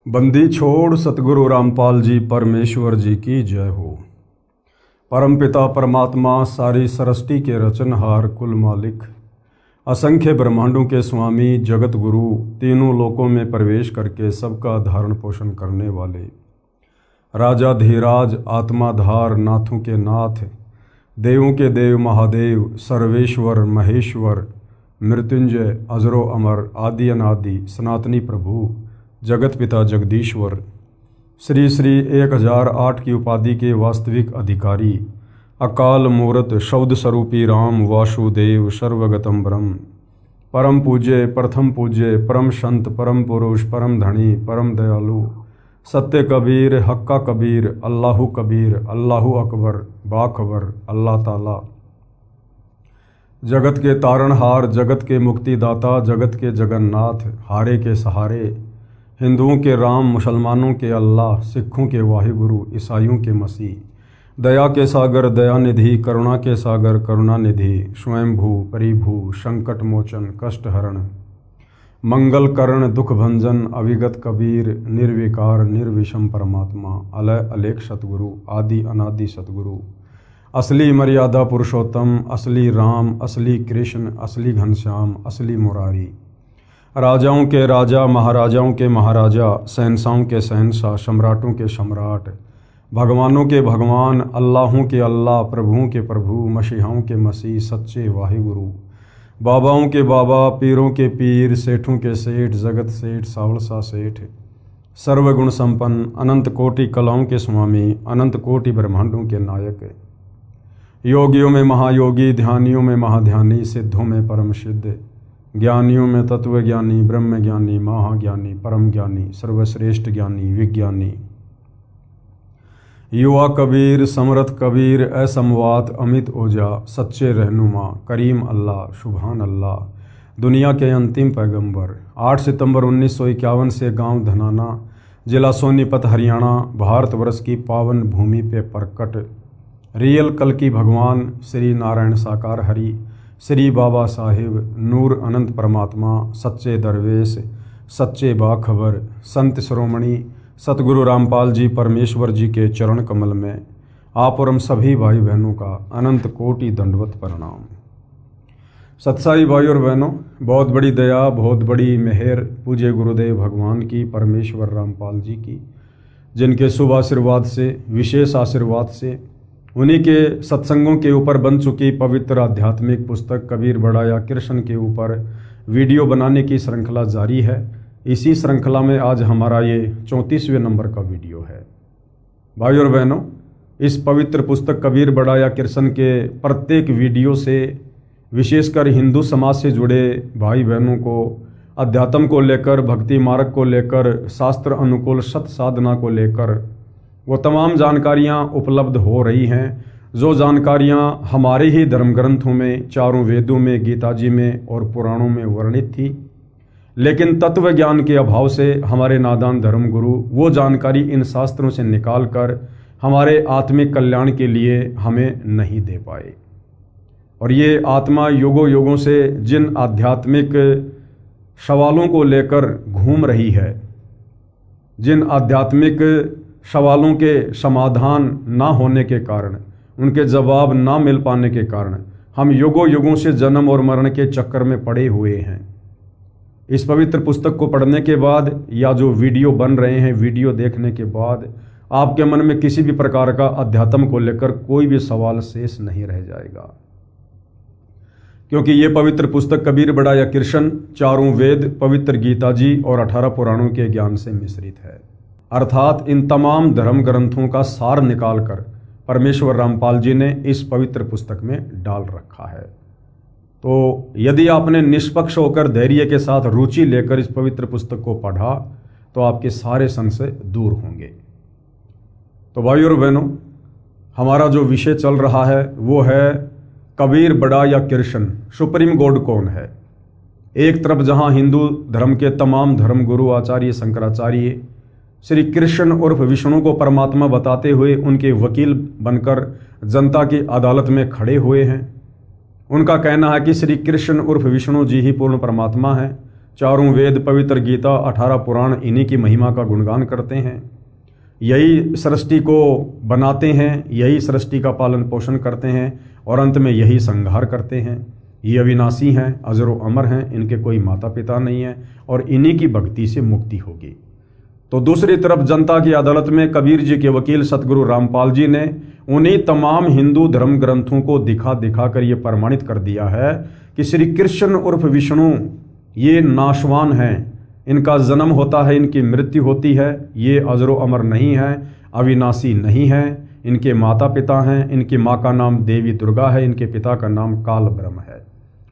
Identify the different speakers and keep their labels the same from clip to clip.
Speaker 1: बंदी छोड़ सतगुरु रामपाल जी परमेश्वर जी की जय हो। परमपिता परमात्मा सारी सृष्टि के रचनहार कुल मालिक असंख्य ब्रह्मांडों के स्वामी जगत गुरु तीनों लोकों में प्रवेश करके सबका धारण पोषण करने वाले राजा धीराज आत्माधार नाथों के नाथ देवों के देव महादेव सर्वेश्वर महेश्वर मृत्युंजय अजरो अमर आदि अनादि सनातनी प्रभु जगत पिता जगदीश्वर श्री श्री 1008 की उपाधि के वास्तविक अधिकारी अकाल मूर्त शब्द स्वरूपी राम वासुदेव सर्वगतम ब्रह्म परम पूज्य प्रथम पूज्य परम संत परम पुरुष परम धनी परम दयालु सत्य कबीर हक्का कबीर अल्लाहु कबीर अल्लाहु अकबर बाखबर अल्लाह ताला जगत के तारणहार जगत के मुक्तिदाता जगत के जगन्नाथ हारे के सहारे हिंदुओं के राम मुसलमानों के अल्लाह सिखों के वाहिगुरु ईसाइयों के मसीह दया के सागर दयानिधि करुणा के सागर करुणानिधि स्वयंभू परिभू संकट मोचन कष्ट हरण मंगल करण दुख भंजन अविगत कबीर निर्विकार निर्विषम परमात्मा अलय अलेख सतगुरु आदि अनादि सतगुरु असली मर्यादा पुरुषोत्तम असली राम असली कृष्ण असली घनश्याम असली मुरारी राजाओं के राजा महाराजाओं के महाराजा शहंशाहों के शहंशाह सम्राटों के सम्राट भगवानों के भगवान अल्लाहों के अल्लाह प्रभुओं के प्रभु मसीहाओं के मसीह सच्चे वाहिगुरु बाबाओं के बाबा पीरों के पीर सेठों के सेठ जगत सेठ सावलसा सेठ सर्वगुण संपन्न अनंत कोटि कलाओं के स्वामी अनंत कोटि ब्रह्मांडों के नायक योगियों में महायोगी ध्यानियों में महाध्यानी सिद्धों में परम सिद्ध ज्ञानियों में तत्वज्ञानी ब्रह्म ज्ञानी महाज्ञानी परम ज्ञानी सर्वश्रेष्ठ ज्ञानी विज्ञानी युवा कबीर समरथ कबीर असमवात अमित ओजा सच्चे रहनुमा करीम अल्लाह सुभान अल्लाह दुनिया के अंतिम पैगंबर 8 सितंबर 1951 से गांव धनाना जिला सोनीपत हरियाणा भारतवर्ष की पावन भूमि पे प्रकट रियल कल की भगवान श्री नारायण साकार हरि श्री बाबा साहिब नूर अनंत परमात्मा सच्चे दरवेश सच्चे बाखबर संत श्रोमणी सतगुरु रामपाल जी परमेश्वर जी के चरण कमल में आप और हम सभी भाई बहनों का अनंत कोटि दंडवत प्रणाम। सत्साई भाई और बहनों, बहुत बड़ी दया बहुत बड़ी मेहर पूज्य गुरुदेव भगवान की परमेश्वर रामपाल जी की, जिनके शुभ आशीर्वाद से विशेष आशीर्वाद से उन्हीं के सत्संगों के ऊपर बन चुकी पवित्र आध्यात्मिक पुस्तक कबीर बड़ा या कृष्ण के ऊपर वीडियो बनाने की श्रृंखला जारी है। इसी श्रृंखला में आज हमारा ये 34वें नंबर का वीडियो है। भाई और बहनों, इस पवित्र पुस्तक कबीर बड़ा या कृष्ण के प्रत्येक वीडियो से विशेषकर हिंदू समाज से जुड़े भाई बहनों को अध्यात्म को लेकर भक्ति मार्ग को लेकर शास्त्र अनुकूल सत साधना को लेकर वो तमाम जानकारियाँ उपलब्ध हो रही हैं, जो जानकारियाँ हमारे ही धर्म ग्रंथों में चारों वेदों में गीता जी में और पुराणों में वर्णित थी, लेकिन तत्व ज्ञान के अभाव से हमारे नादान धर्म गुरु वो जानकारी इन शास्त्रों से निकाल कर हमारे आत्मिक कल्याण के लिए हमें नहीं दे पाए। और ये आत्मा युगों युगों से जिन आध्यात्मिक सवालों को लेकर घूम रही है, जिन आध्यात्मिक सवालों के समाधान ना होने के कारण, उनके जवाब ना मिल पाने के कारण हम युगों युगों से जन्म और मरण के चक्कर में पड़े हुए हैं। इस पवित्र पुस्तक को पढ़ने के बाद या जो वीडियो बन रहे हैं, वीडियो देखने के बाद आपके मन में किसी भी प्रकार का अध्यात्म को लेकर कोई भी सवाल शेष नहीं रह जाएगा, क्योंकि ये पवित्र पुस्तक कबीर बड़ा या कृष्ण चारों वेद पवित्र गीता जी और 18 पुराणों के ज्ञान से मिश्रित है। अर्थात इन तमाम धर्म ग्रंथों का सार निकालकर परमेश्वर रामपाल जी ने इस पवित्र पुस्तक में डाल रखा है। तो यदि आपने निष्पक्ष होकर धैर्य के साथ रुचि लेकर इस पवित्र पुस्तक को पढ़ा तो आपके सारे संशय दूर होंगे। तो भाई और बहनों, हमारा जो विषय चल रहा है वो है कबीर बड़ा या कृष्ण, सुप्रीम गॉड कौन है। एक तरफ जहां हिंदू धर्म के तमाम धर्म गुरु आचार्य शंकराचार्य श्री कृष्ण उर्फ विष्णु को परमात्मा बताते हुए उनके वकील बनकर जनता की अदालत में खड़े हुए हैं। उनका कहना है कि श्री कृष्ण उर्फ विष्णु जी ही पूर्ण परमात्मा है, चारों वेद, पवित्र गीता, 18 पुराण इन्हीं की महिमा का गुणगान करते हैं। यही सृष्टि को बनाते हैं, यही सृष्टि का पालन पोषण करते हैं और अंत में यही संहार करते हैं। ये अविनाशी हैं, अजर अमर हैं, इनके कोई माता पिता नहीं है और इन्हीं की भक्ति से मुक्ति होगी। तो दूसरी तरफ जनता की अदालत में कबीर जी के वकील सतगुरु रामपाल जी ने उन्हीं तमाम हिंदू धर्म ग्रंथों को दिखा दिखा कर ये प्रमाणित कर दिया है कि श्री कृष्ण उर्फ विष्णु ये नाशवान हैं, इनका जन्म होता है, इनकी मृत्यु होती है, ये अजरो अमर नहीं है, अविनाशी नहीं है, इनके माता पिता हैं, इनकी माँ का नाम देवी दुर्गा है, इनके पिता का नाम काल ब्रह्म है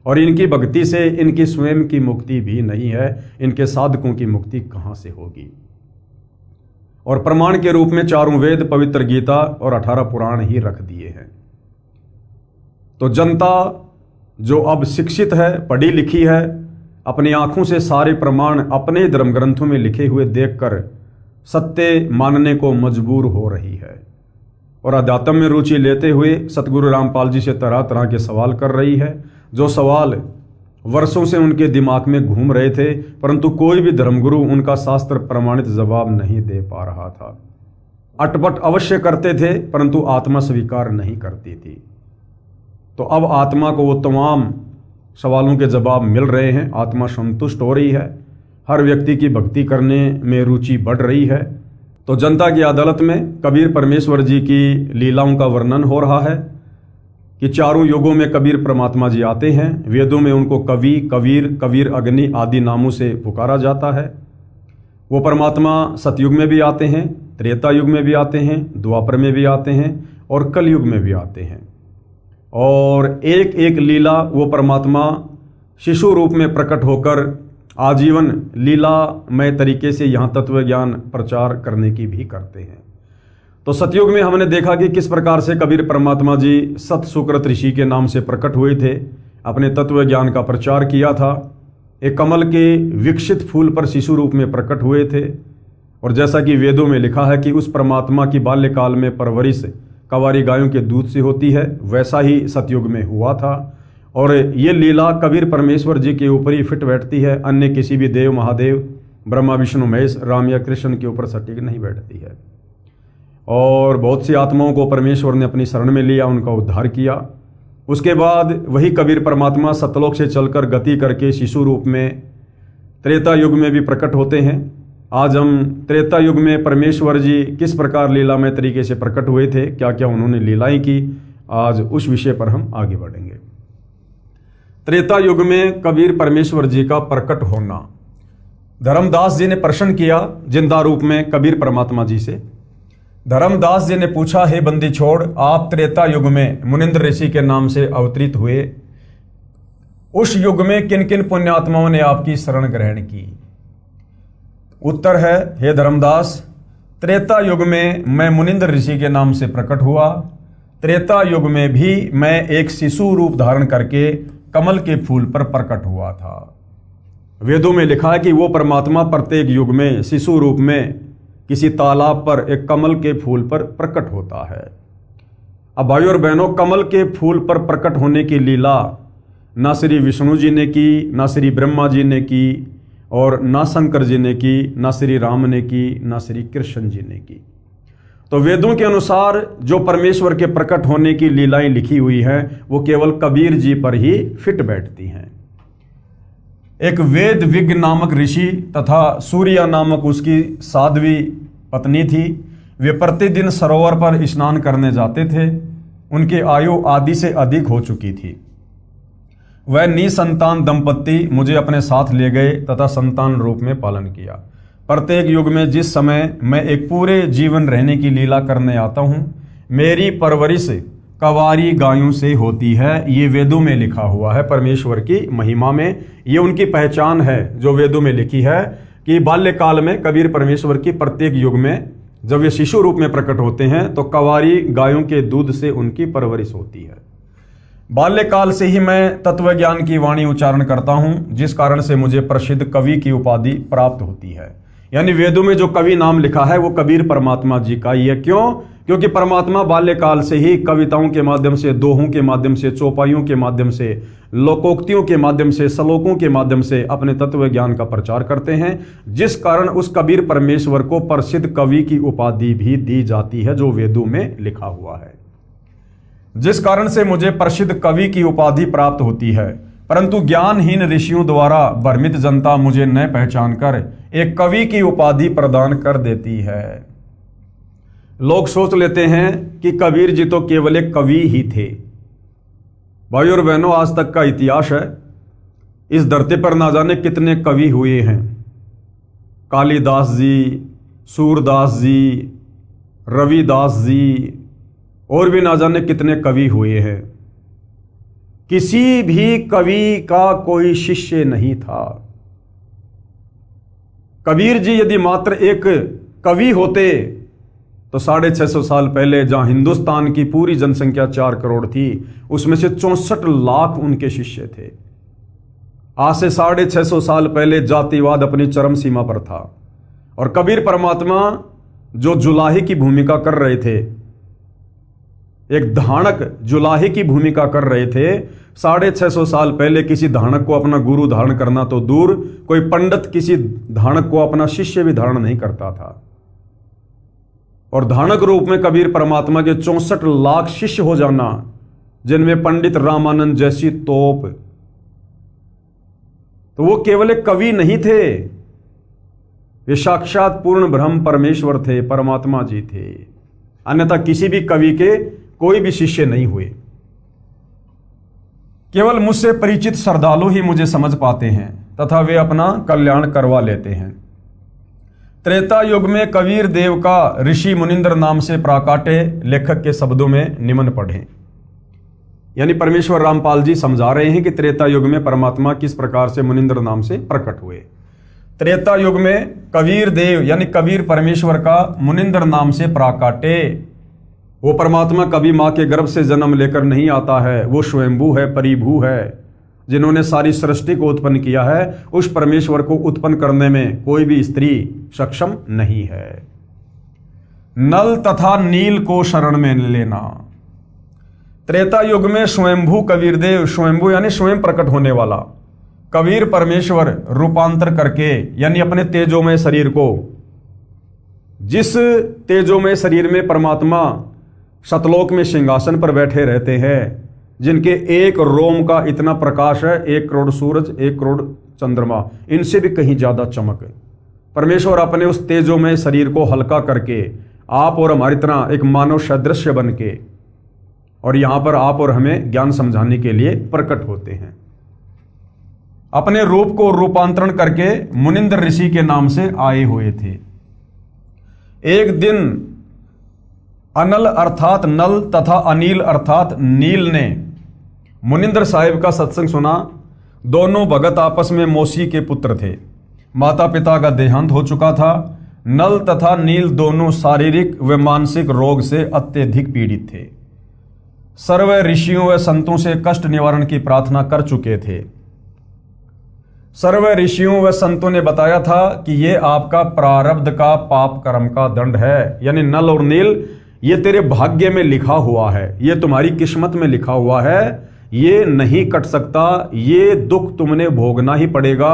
Speaker 1: और इनकी भक्ति से इनकी स्वयं की मुक्ति भी नहीं है, इनके साधकों की मुक्ति कहाँ से होगी। और प्रमाण के रूप में चारों वेद, पवित्र गीता और 18 पुराण ही रख दिए हैं। तो जनता जो अब शिक्षित है, पढ़ी लिखी है, अपनी आंखों से सारे प्रमाण अपने धर्म ग्रंथों में लिखे हुए देखकर सत्य मानने को मजबूर हो रही है और अध्यात्म में रुचि लेते हुए सतगुरु रामपाल जी से तरह तरह के सवाल कर रही है, जो सवाल वर्षों से उनके दिमाग में घूम रहे थे, परंतु कोई भी धर्मगुरु उनका शास्त्र प्रमाणित जवाब नहीं दे पा रहा था। अटपट अवश्य करते थे, परंतु आत्मा स्वीकार नहीं करती थी। तो अब आत्मा को वो तमाम सवालों के जवाब मिल रहे हैं, आत्मा संतुष्ट हो रही है, हर व्यक्ति की भक्ति करने में रुचि बढ़ रही है। तो जनता की अदालत में कबीर परमेश्वर जी की लीलाओं का वर्णन हो रहा है कि चारों युगों में कबीर परमात्मा जी आते हैं। वेदों में उनको कवि, कबीर, कबीर अग्नि आदि नामों से पुकारा जाता है। वो परमात्मा सतयुग में भी आते हैं, त्रेता युग में भी आते हैं, द्वापर में भी आते हैं और कलयुग में भी आते हैं। और एक एक लीला वो परमात्मा शिशु रूप में प्रकट होकर आजीवन लीलामय तरीके से यहाँ तत्व ज्ञान प्रचार करने की भी करते हैं। तो सतयुग में हमने देखा कि किस प्रकार से कबीर परमात्मा जी सत सुकृत ऋषि के नाम से प्रकट हुए थे, अपने तत्व ज्ञान का प्रचार किया था। एक कमल के विकसित फूल पर शिशु रूप में प्रकट हुए थे और जैसा कि वेदों में लिखा है कि उस परमात्मा की बाल्यकाल में परवरिश कवारी गायों के दूध से होती है, वैसा ही सतयुग में हुआ था। और ये लीला कबीर परमेश्वर जी के ऊपर ही फिट बैठती है, अन्य किसी भी देव, महादेव, ब्रह्मा, विष्णु, महेश, राम या कृष्ण के ऊपर सटीक नहीं बैठती है। और बहुत सी आत्माओं को परमेश्वर ने अपनी शरण में लिया, उनका उद्धार किया। उसके बाद वही कबीर परमात्मा सतलोक से चलकर गति करके शिशु रूप में त्रेता युग में भी प्रकट होते हैं। आज हम त्रेता युग में परमेश्वर जी किस प्रकार लीलामय तरीके से प्रकट हुए थे, क्या क्या उन्होंने लीलाएं की, आज उस विषय पर हम आगे बढ़ेंगे। त्रेता युग में कबीर परमेश्वर जी का प्रकट होना। धर्मदास जी ने प्रश्न किया जिंदा रूप में कबीर परमात्मा जी से। धर्मदास जी ने पूछा, हे बंदी छोड़, आप त्रेता युग में मुनिंद्र ऋषि के नाम से अवतरित हुए, उस युग में किन किन पुण्यात्माओं ने आपकी शरण ग्रहण की? उत्तर है, हे धर्मदास, त्रेता युग में मैं मुनिंद्र ऋषि के नाम से प्रकट हुआ। त्रेता युग में भी मैं एक शिशु रूप धारण करके कमल के फूल पर प्रकट हुआ था। वेदों में लिखा है कि वो परमात्मा प्रत्येक युग में शिशु रूप में किसी तालाब पर एक कमल के फूल पर प्रकट होता है। अब भाइयों और बहनों, कमल के फूल पर प्रकट होने की लीला ना श्री विष्णु जी ने की, ना श्री ब्रह्मा जी ने की और ना शंकर जी ने की, ना श्री राम ने की, ना श्री कृष्ण जी ने की। तो वेदों के अनुसार जो परमेश्वर के प्रकट होने की लीलाएं लिखी हुई हैं वो केवल कबीर जी पर ही फिट बैठती हैं। एक वेद विज्ञ नामक ऋषि तथा सूर्या नामक उसकी साध्वी पत्नी थी। वे प्रतिदिन सरोवर पर स्नान करने जाते थे। उनकी आयु आदि से अधिक हो चुकी थी। वह निसंतान दंपत्ति मुझे अपने साथ ले गए तथा संतान रूप में पालन किया। प्रत्येक युग में जिस समय मैं एक पूरे जीवन रहने की लीला करने आता हूँ, मेरी परवरिश कवारी गायों से होती है। ये वेदों में लिखा हुआ है परमेश्वर की महिमा में। ये उनकी पहचान है जो वेदों में लिखी है कि बाल्यकाल में कबीर परमेश्वर की प्रत्येक युग में जब वे शिशु रूप में प्रकट होते हैं तो कवारी गायों के दूध से उनकी परवरिश होती है। बाल्यकाल से ही मैं तत्व ज्ञान की वाणी उच्चारण करता हूँ, जिस कारण से मुझे प्रसिद्ध कवि की उपाधि प्राप्त होती है। यानी वेदों में जो कवि नाम लिखा है वो कबीर परमात्मा जी का ही है। क्यों? क्योंकि परमात्मा बाल्यकाल से ही कविताओं के माध्यम से, दोहों के माध्यम से, चौपाइयों के माध्यम से, लोकोक्तियों के माध्यम से, श्लोकों के माध्यम से अपने तत्व ज्ञान का प्रचार करते हैं, जिस कारण उस कबीर परमेश्वर को प्रसिद्ध कवि की उपाधि भी दी जाती है जो वेदों में लिखा हुआ है। जिस कारण से मुझे प्रसिद्ध कवि की उपाधि प्राप्त होती है, परंतु ज्ञानहीन ऋषियों द्वारा भ्रमित जनता मुझे न पहचान कर एक कवि की उपाधि प्रदान कर देती है। लोग सोच लेते हैं कि कबीर जी तो केवल एक कवि ही थे। भाई और बहनों, आज तक का इतिहास है, इस धरती पर ना जाने कितने कवि हुए हैं। कालिदास जी, सूरदास जी, रविदास जी और भी ना जाने कितने कवि हुए हैं। किसी भी कवि का कोई शिष्य नहीं था। कबीर जी यदि मात्र एक कवि होते तो 650 साल पहले जहां हिंदुस्तान की पूरी जनसंख्या 4 करोड़ थी, उसमें से 64 लाख उनके शिष्य थे। आज से 650 साल पहले जातिवाद अपनी चरम सीमा पर था और कबीर परमात्मा जो जुलाहे की भूमिका कर रहे थे, एक धानक जुलाहे की भूमिका कर रहे थे, 650 साल पहले किसी धानक को अपना गुरु धारण करना तो दूर, कोई पंडित किसी धानक को अपना शिष्य भी धारण नहीं करता था। और धानक रूप में कबीर परमात्मा के 64 लाख शिष्य हो जाना, जिनमें पंडित रामानंद जैसी तोप, तो वो केवल एक कवि नहीं थे, वे साक्षात पूर्ण ब्रह्म परमेश्वर थे, परमात्मा जी थे। अन्यथा किसी भी कवि के कोई भी शिष्य नहीं हुए। केवल मुझसे परिचित श्रद्धालु ही मुझे समझ पाते हैं तथा वे अपना कल्याण करवा लेते हैं। त्रेता युग में कबीर देव का ऋषि मुनिंद्र नाम से प्राकाटे लेखक के शब्दों में निम्न पढ़ें। यानी परमेश्वर रामपाल जी समझा रहे हैं कि त्रेता युग में परमात्मा किस प्रकार से मुनिंद्र नाम से प्रकट हुए। त्रेता युग में कबीर देव यानी कबीर परमेश्वर का मुनिंद्र नाम से प्राकाटे, वो परमात्मा कभी मां के गर्भ से जन्म लेकर नहीं आता है, वो स्वयंभू है, परिभू है, जिन्होंने सारी सृष्टि को उत्पन्न किया है। उस परमेश्वर को उत्पन्न करने में कोई भी स्त्री सक्षम नहीं है। नल तथा नील को शरण में लेना। त्रेता युग में स्वयंभू कबीर देव, स्वयंभू यानी स्वयं प्रकट होने वाला, कबीर परमेश्वर रूपांतर करके यानी अपने तेजोमय शरीर को, जिस तेजोमय शरीर में परमात्मा सतलोक में सिंहासन पर बैठे रहते हैं, जिनके एक रोम का इतना प्रकाश है, 1 करोड़ सूरज, 1 करोड़ चंद्रमा, इनसे भी कहीं ज्यादा चमक है। परमेश्वर अपने उस तेजोमय शरीर को हल्का करके आप और हमारी तरह एक मानव सदृश्य बन के और यहां पर आप और हमें ज्ञान समझाने के लिए प्रकट होते हैं। अपने रूप को रूपांतरण करके मुनिंद्र ऋषि के नाम से आए हुए थे। एक दिन अनल अर्थात नल तथा अनिल अर्थात नील ने मुनिंद्र साहिब का सत्संग सुना। दोनों भगत आपस में मौसी के पुत्र थे। माता पिता का देहांत हो चुका था। नल तथा नील दोनों शारीरिक व मानसिक रोग से अत्यधिक पीड़ित थे। सर्व ऋषियों व संतों से कष्ट निवारण की प्रार्थना कर चुके थे। सर्व ऋषियों व संतों ने बताया था कि ये आपका प्रारब्ध का पाप कर्म का दंड है। यानी नल और नील, ये तेरे भाग्य में लिखा हुआ है, ये तुम्हारी किस्मत में लिखा हुआ है, ये नहीं कट सकता, ये दुख तुमने भोगना ही पड़ेगा।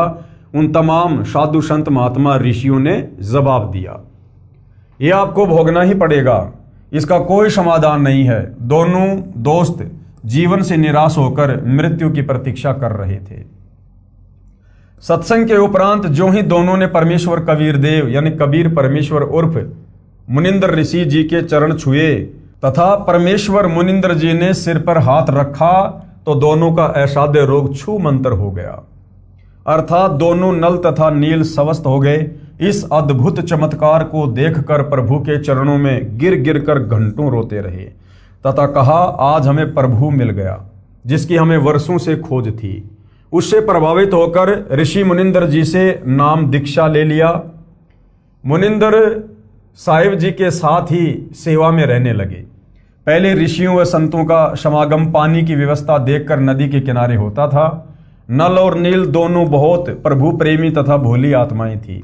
Speaker 1: उन तमाम साधु संत महात्मा ऋषियों ने जवाब दिया, ये आपको भोगना ही पड़ेगा, इसका कोई समाधान नहीं है। दोनों दोस्त जीवन से निराश होकर मृत्यु की प्रतीक्षा कर रहे थे। सत्संग के उपरांत जो ही दोनों ने परमेश्वर कबीर देव यानी कबीर परमेश्वर उर्फ मुनिंद्र ऋषि जी के चरण छुए तथा परमेश्वर मुनिंद्र जी ने सिर पर हाथ रखा तो दोनों का असाध्य रोग छू मंतर हो गया, अर्थात दोनों नल तथा नील स्वस्थ हो गए। इस अद्भुत चमत्कार को देखकर प्रभु के चरणों में गिर गिर कर घंटों रोते रहे तथा कहा, आज हमें प्रभु मिल गया जिसकी हमें वर्षों से खोज थी। उससे प्रभावित होकर ऋषि मुनिंद्र जी से नाम दीक्षा ले लिया। मुनिंद्र साहिब जी के साथ ही सेवा में रहने लगे। पहले ऋषियों व संतों का समागम पानी की व्यवस्था देखकर नदी के किनारे होता था। नल और नील दोनों बहुत प्रभु प्रेमी तथा भोली आत्माएं थी।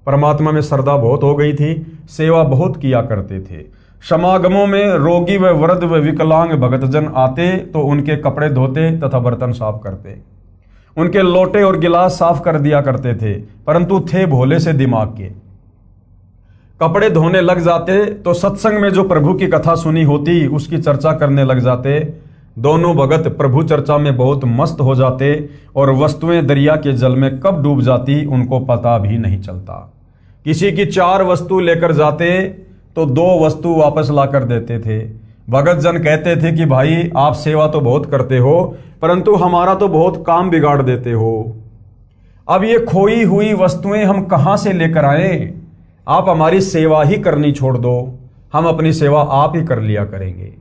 Speaker 1: परमात्मा में श्रद्धा बहुत हो गई थी, सेवा बहुत किया करते थे। समागमों में रोगी व वृद्ध व विकलांग भक्तजन आते तो उनके कपड़े धोते तथा बर्तन साफ करते, उनके लोटे और गिलास साफ कर दिया करते थे, परंतु थे भोले से दिमाग के। कपड़े धोने लग जाते तो सत्संग में जो प्रभु की कथा सुनी होती उसकी चर्चा करने लग जाते। दोनों भगत प्रभु चर्चा में बहुत मस्त हो जाते और वस्तुएं दरिया के जल में कब डूब जाती उनको पता भी नहीं चलता। किसी की 4 वस्तु लेकर जाते तो 2 वस्तु वापस ला कर देते थे। भगत जन कहते थे कि भाई आप सेवा तो बहुत करते हो, परंतु हमारा तो बहुत काम बिगाड़ देते हो। अब ये खोई हुई वस्तुएं हम कहां से लेकर आए? आप हमारी सेवा ही करनी छोड़ दो, हम अपनी सेवा आप ही कर लिया करेंगे।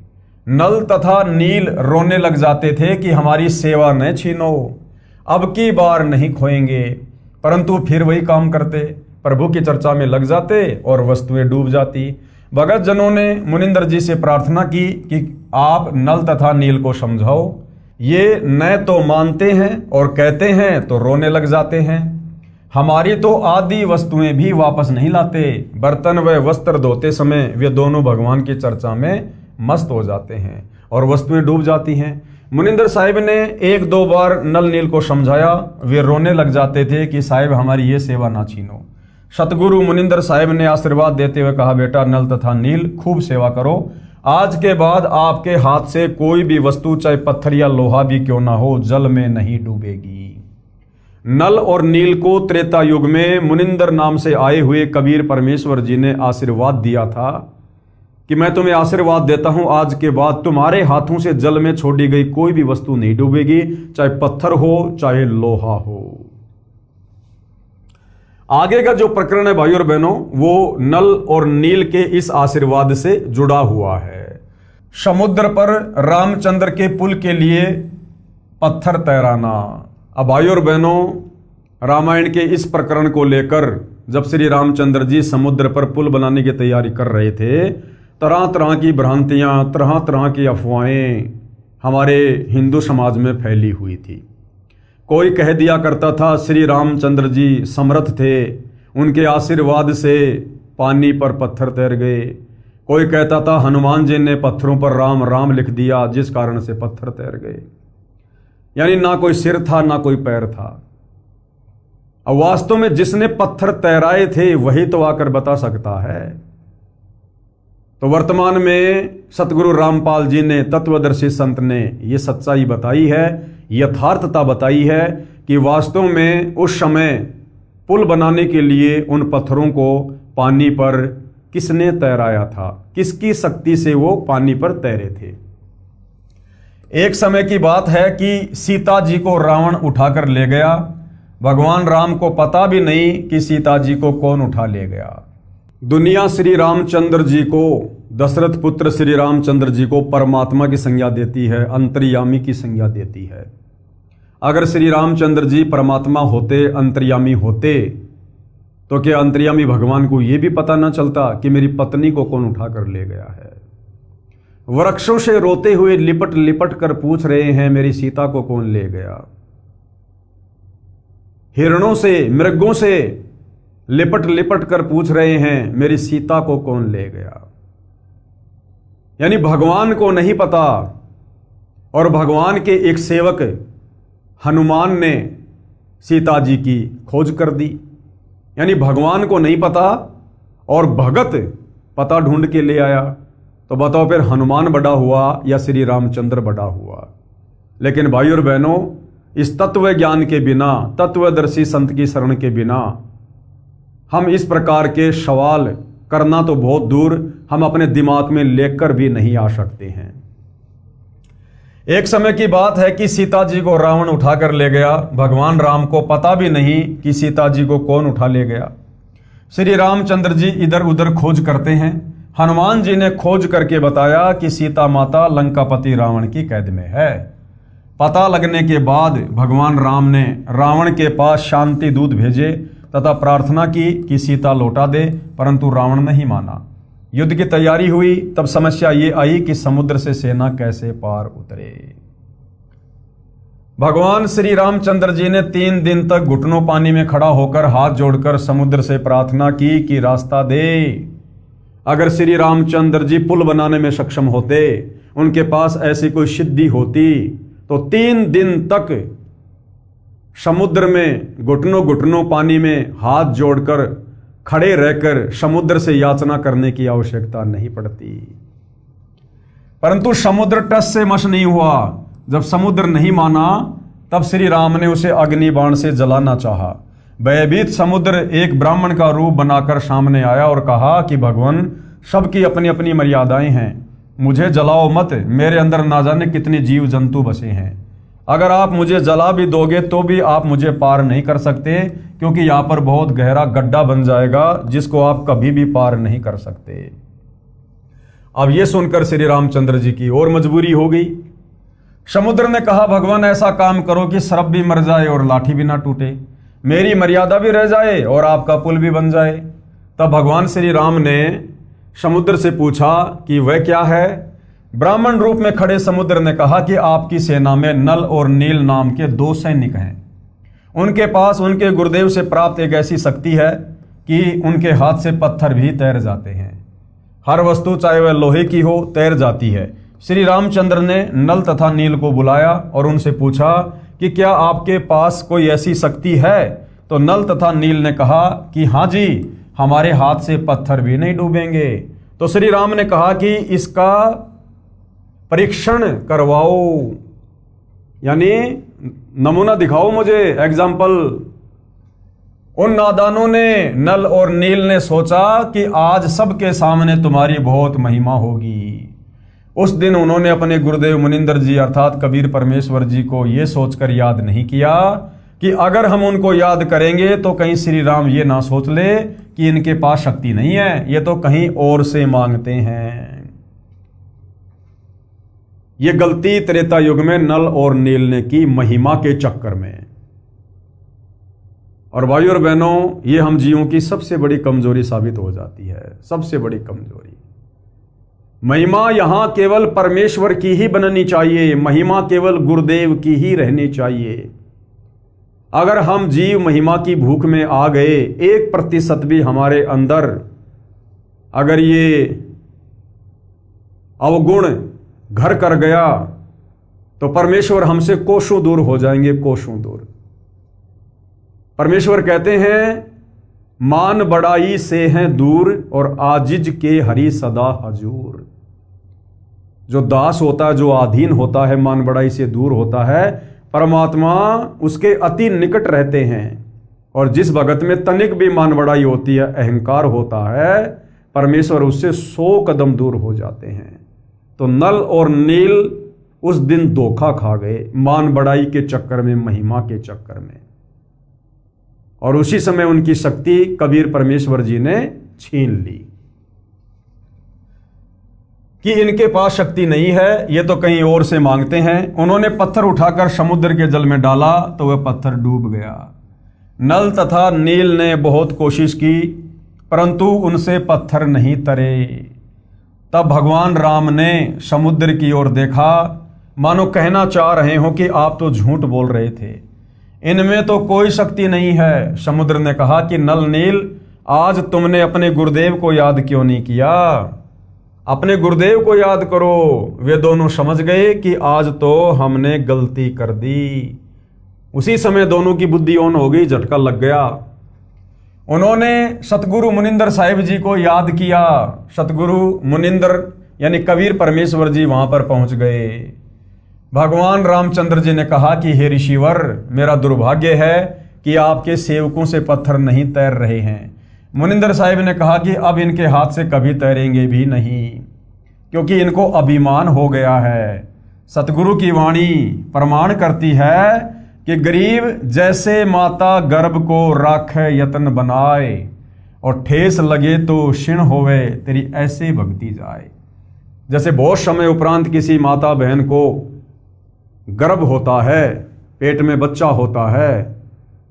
Speaker 1: नल तथा नील रोने लग जाते थे कि हमारी सेवा न छीनो, अब की बार नहीं खोएंगे, परंतु फिर वही काम करते, प्रभु की चर्चा में लग जाते और वस्तुएं डूब जाती। भगत जनों ने मुनिंदर जी से प्रार्थना की कि आप नल तथा नील को समझाओ, ये न तो मानते हैं और कहते हैं तो रोने लग जाते हैं। हमारी तो आदि वस्तुएं भी वापस नहीं लाते। बर्तन व वस्त्र धोते समय वे दोनों भगवान की चर्चा में मस्त हो जाते हैं और वस्तुएं डूब जाती हैं। मुनिंदर साहिब ने 1-2 बार नल नील को समझाया, वे रोने लग जाते थे कि साहिब हमारी ये सेवा ना छीनो। सतगुरु मुनिंदर साहिब ने आशीर्वाद देते हुए कहा, बेटा नल तथा नील खूब सेवा करो, आज के बाद आपके हाथ से कोई भी वस्तु चाहे पत्थर या लोहा भी क्यों ना हो जल में नहीं डूबेगी। नल और नील को त्रेता युग में मुनिंदर नाम से आए हुए कबीर परमेश्वर जी ने आशीर्वाद दिया था कि मैं तुम्हें आशीर्वाद देता हूं, आज के बाद तुम्हारे हाथों से जल में छोड़ी गई कोई भी वस्तु नहीं डूबेगी, चाहे पत्थर हो चाहे लोहा हो। आगे का जो प्रकरण है भाइयों और बहनों, वो नल और नील के इस आशीर्वाद से जुड़ा हुआ है। समुद्र पर रामचंद्र के पुल के लिए पत्थर तैराना। अब भाइयों और बहनों, रामायण के इस प्रकरण को लेकर जब श्री रामचंद्र जी समुद्र पर पुल बनाने की तैयारी कर रहे थे, तरह तरह की भ्रांतियां, तरह तरह की अफवाहें हमारे हिंदू समाज में फैली हुई थी। कोई कह दिया करता था श्री रामचंद्र जी समर्थ थे, उनके आशीर्वाद से पानी पर पत्थर तैर गए। कोई कहता था हनुमान जी ने पत्थरों पर राम राम लिख दिया, जिस कारण से पत्थर तैर गए। यानी ना कोई सिर था ना कोई पैर था। अब वास्तव में जिसने पत्थर तैराए थे वही तो आकर बता सकता है। तो वर्तमान में सतगुरु रामपाल जी ने, तत्वदर्शी संत ने यह सच्चाई बताई है, यथार्थता बताई है कि वास्तव में उस समय पुल बनाने के लिए उन पत्थरों को पानी पर किसने तैराया था, किसकी शक्ति से वो पानी पर तैरे थे। एक समय की बात है कि सीता जी को रावण उठाकर ले गया। भगवान राम को पता भी नहीं कि सीता जी को कौन उठा ले गया। दुनिया श्री रामचंद्र जी को, दशरथ पुत्र श्री रामचंद्र जी को परमात्मा की संज्ञा देती है, अंतर्यामी की संज्ञा देती है। अगर श्री रामचंद्र जी परमात्मा होते, अंतर्यामी होते, तो क्या अंतर्यामी भगवान को यह भी पता न चलता कि मेरी पत्नी को कौन उठा कर ले गया है? वृक्षों से रोते हुए लिपट लिपट कर पूछ रहे हैं मेरी सीता को कौन ले गया। हिरणों से, मृगों से लिपट लिपट कर पूछ रहे हैं मेरी सीता को कौन ले गया। यानी भगवान को नहीं पता। और भगवान के एक सेवक हनुमान ने सीता जी की खोज कर दी। यानी भगवान को नहीं पता और भगत पता ढूंढ के ले आया। तो बताओ फिर हनुमान बड़ा हुआ या श्री रामचंद्र बड़ा हुआ? लेकिन भाइयों और बहनों, इस तत्व ज्ञान के बिना, तत्वदर्शी संत की शरण के बिना हम इस प्रकार के सवाल करना तो बहुत दूर, हम अपने दिमाग में लेकर भी नहीं आ सकते हैं। एक समय की बात है कि सीता जी को रावण उठाकर ले गया। भगवान राम को पता भी नहीं कि सीता जी को कौन उठा ले गया। श्री रामचंद्र जी इधर उधर खोज करते हैं। हनुमान जी ने खोज करके बताया कि सीता माता लंकापति रावण की कैद में है। पता लगने के बाद भगवान राम ने रावण के पास शांति दूत भेजे तथा प्रार्थना की कि सीता लौटा दे, परंतु रावण नहीं माना। युद्ध की तैयारी हुई, तब समस्या ये आई कि समुद्र से सेना कैसे पार उतरे। भगवान श्री रामचंद्र जी ने 3 दिन तक घुटनों पानी में खड़ा होकर हाथ जोड़कर समुद्र से प्रार्थना की कि रास्ता दे। अगर श्री रामचंद्र जी पुल बनाने में सक्षम होते, उनके पास ऐसी कोई सिद्धि होती, तो 3 दिन तक समुद्र में घुटनों घुटनों पानी में हाथ जोड़कर खड़े रहकर समुद्र से याचना करने की आवश्यकता नहीं पड़ती। परंतु समुद्र टस से मस नहीं हुआ। जब समुद्र नहीं माना, तब श्री राम ने उसे अग्नि बाण से जलाना चाहा। भयभीत समुद्र एक ब्राह्मण का रूप बनाकर सामने आया और कहा कि भगवान, सबकी अपनी अपनी मर्यादाएं हैं, मुझे जलाओ मत, मेरे अंदर ना जाने कितने जीव जंतु बसे हैं। अगर आप मुझे जला भी दोगे तो भी आप मुझे पार नहीं कर सकते, क्योंकि यहाँ पर बहुत गहरा गड्ढा बन जाएगा जिसको आप कभी भी पार नहीं कर सकते। अब ये सुनकर श्री रामचंद्र जी की और मजबूरी हो गई। समुद्र ने कहा, भगवान ऐसा काम करो कि सर्प भी मर जाए और लाठी भी ना टूटे, मेरी मर्यादा भी रह जाए और आपका पुल भी बन जाए। तब भगवान श्री राम ने समुद्र से पूछा कि वह क्या है। ब्राह्मण रूप में खड़े समुद्र ने कहा कि आपकी सेना में नल और नील नाम के 2 सैनिक हैं। उनके पास उनके गुरुदेव से प्राप्त एक ऐसी शक्ति है कि उनके हाथ से पत्थर भी तैर जाते हैं। हर वस्तु चाहे वह लोहे की हो तैर जाती है। श्री रामचंद्र ने नल तथा नील को बुलाया और उनसे पूछा कि क्या आपके पास कोई ऐसी शक्ति है। तो नल तथा नील ने कहा कि हाँ जी, हमारे हाथ से पत्थर भी नहीं डूबेंगे। तो श्री राम ने कहा कि इसका परीक्षण करवाओ, यानी नमूना दिखाओ मुझे, एग्जाम्पल। उन नादानों ने, नल और नील ने सोचा कि आज सबके सामने तुम्हारी बहुत महिमा होगी। उस दिन उन्होंने अपने गुरुदेव मुनिंदर जी अर्थात कबीर परमेश्वर जी को यह सोचकर याद नहीं किया कि अगर हम उनको याद करेंगे तो कहीं श्री राम ये ना सोच ले कि इनके पास शक्ति नहीं है, ये तो कहीं और से मांगते हैं। ये गलती त्रेता युग में नल और नील ने की, महिमा के चक्कर में। और भाई और बहनों, ये हम जीवों की सबसे बड़ी कमजोरी साबित हो जाती है, सबसे बड़ी कमजोरी। महिमा यहां केवल परमेश्वर की ही बननी चाहिए, महिमा केवल गुरुदेव की ही रहनी चाहिए। अगर हम जीव महिमा की भूख में आ गए, 1% भी हमारे अंदर अगर ये अवगुण घर कर गया तो परमेश्वर हमसे कोसों दूर हो जाएंगे, कोसों दूर। परमेश्वर कहते हैं, मान बड़ाई से हैं दूर और आजिज के हरि सदा हजूर। जो दास होता है, जो अधीन होता है, मान बड़ाई से दूर होता है, परमात्मा उसके अति निकट रहते हैं। और जिस भगत में तनिक भी मान बड़ाई होती है, अहंकार होता है, परमेश्वर उससे 100 कदम दूर हो जाते हैं। तो नल और नील उस दिन धोखा खा गए, मान बड़ाई के चक्कर में, महिमा के चक्कर में। और उसी समय उनकी शक्ति कबीर परमेश्वर जी ने छीन ली कि इनके पास शक्ति नहीं है, ये तो कहीं और से मांगते हैं। उन्होंने पत्थर उठाकर समुद्र के जल में डाला तो वह पत्थर डूब गया। नल तथा नील ने बहुत कोशिश की, परंतु उनसे पत्थर नहीं तरे। तब भगवान राम ने समुद्र की ओर देखा, मानो कहना चाह रहे हो कि आप तो झूठ बोल रहे थे, इनमें तो कोई शक्ति नहीं है। समुद्र ने कहा कि नल नील, आज तुमने अपने गुरुदेव को याद क्यों नहीं किया? अपने गुरुदेव को याद करो। वे दोनों समझ गए कि आज तो हमने गलती कर दी। उसी समय दोनों की बुद्धि ऑन हो गई, झटका लग गया। उन्होंने सतगुरु मुनिंदर साहिब जी को याद किया। सतगुरु मुनिंदर यानी कबीर परमेश्वर जी वहां पर पहुंच गए। भगवान रामचंद्र जी ने कहा कि हे ऋषिवर, मेरा दुर्भाग्य है कि आपके सेवकों से पत्थर नहीं तैर रहे हैं। मुनिंदर साहिब ने कहा कि अब इनके हाथ से कभी तैरेंगे भी नहीं, क्योंकि इनको अभिमान हो गया है। सतगुरु की वाणी प्रमाण करती है कि गरीब जैसे माता गर्भ को राखे यत्न बनाए, और ठेस लगे तो क्षीण होवे तेरी ऐसे भक्ति जाए। जैसे बहुत समय उपरांत किसी माता बहन को गर्भ होता है, पेट में बच्चा होता है,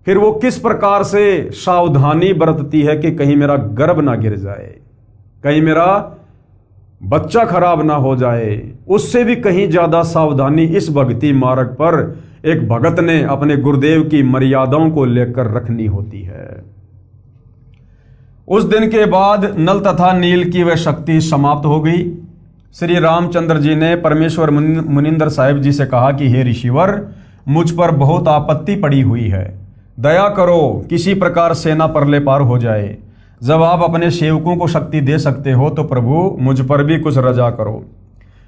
Speaker 1: फिर वो किस प्रकार से सावधानी बरतती है कि कहीं मेरा गर्भ ना गिर जाए, कहीं मेरा बच्चा खराब ना हो जाए। उससे भी कहीं ज्यादा सावधानी इस भक्ति मार्ग पर एक भगत ने अपने गुरुदेव की मर्यादाओं को लेकर रखनी होती है। उस दिन के बाद नल तथा नील की वह शक्ति समाप्त हो गई। श्री रामचंद्र जी ने परमेश्वर मुनिंदर साहिब जी से कहा कि हे ऋषिवर, मुझ पर बहुत आपत्ति पड़ी हुई है, दया करो, किसी प्रकार सेना परले पार हो जाए। जब आप अपने सेवकों को शक्ति दे सकते हो तो प्रभु मुझ पर भी कुछ रजा करो।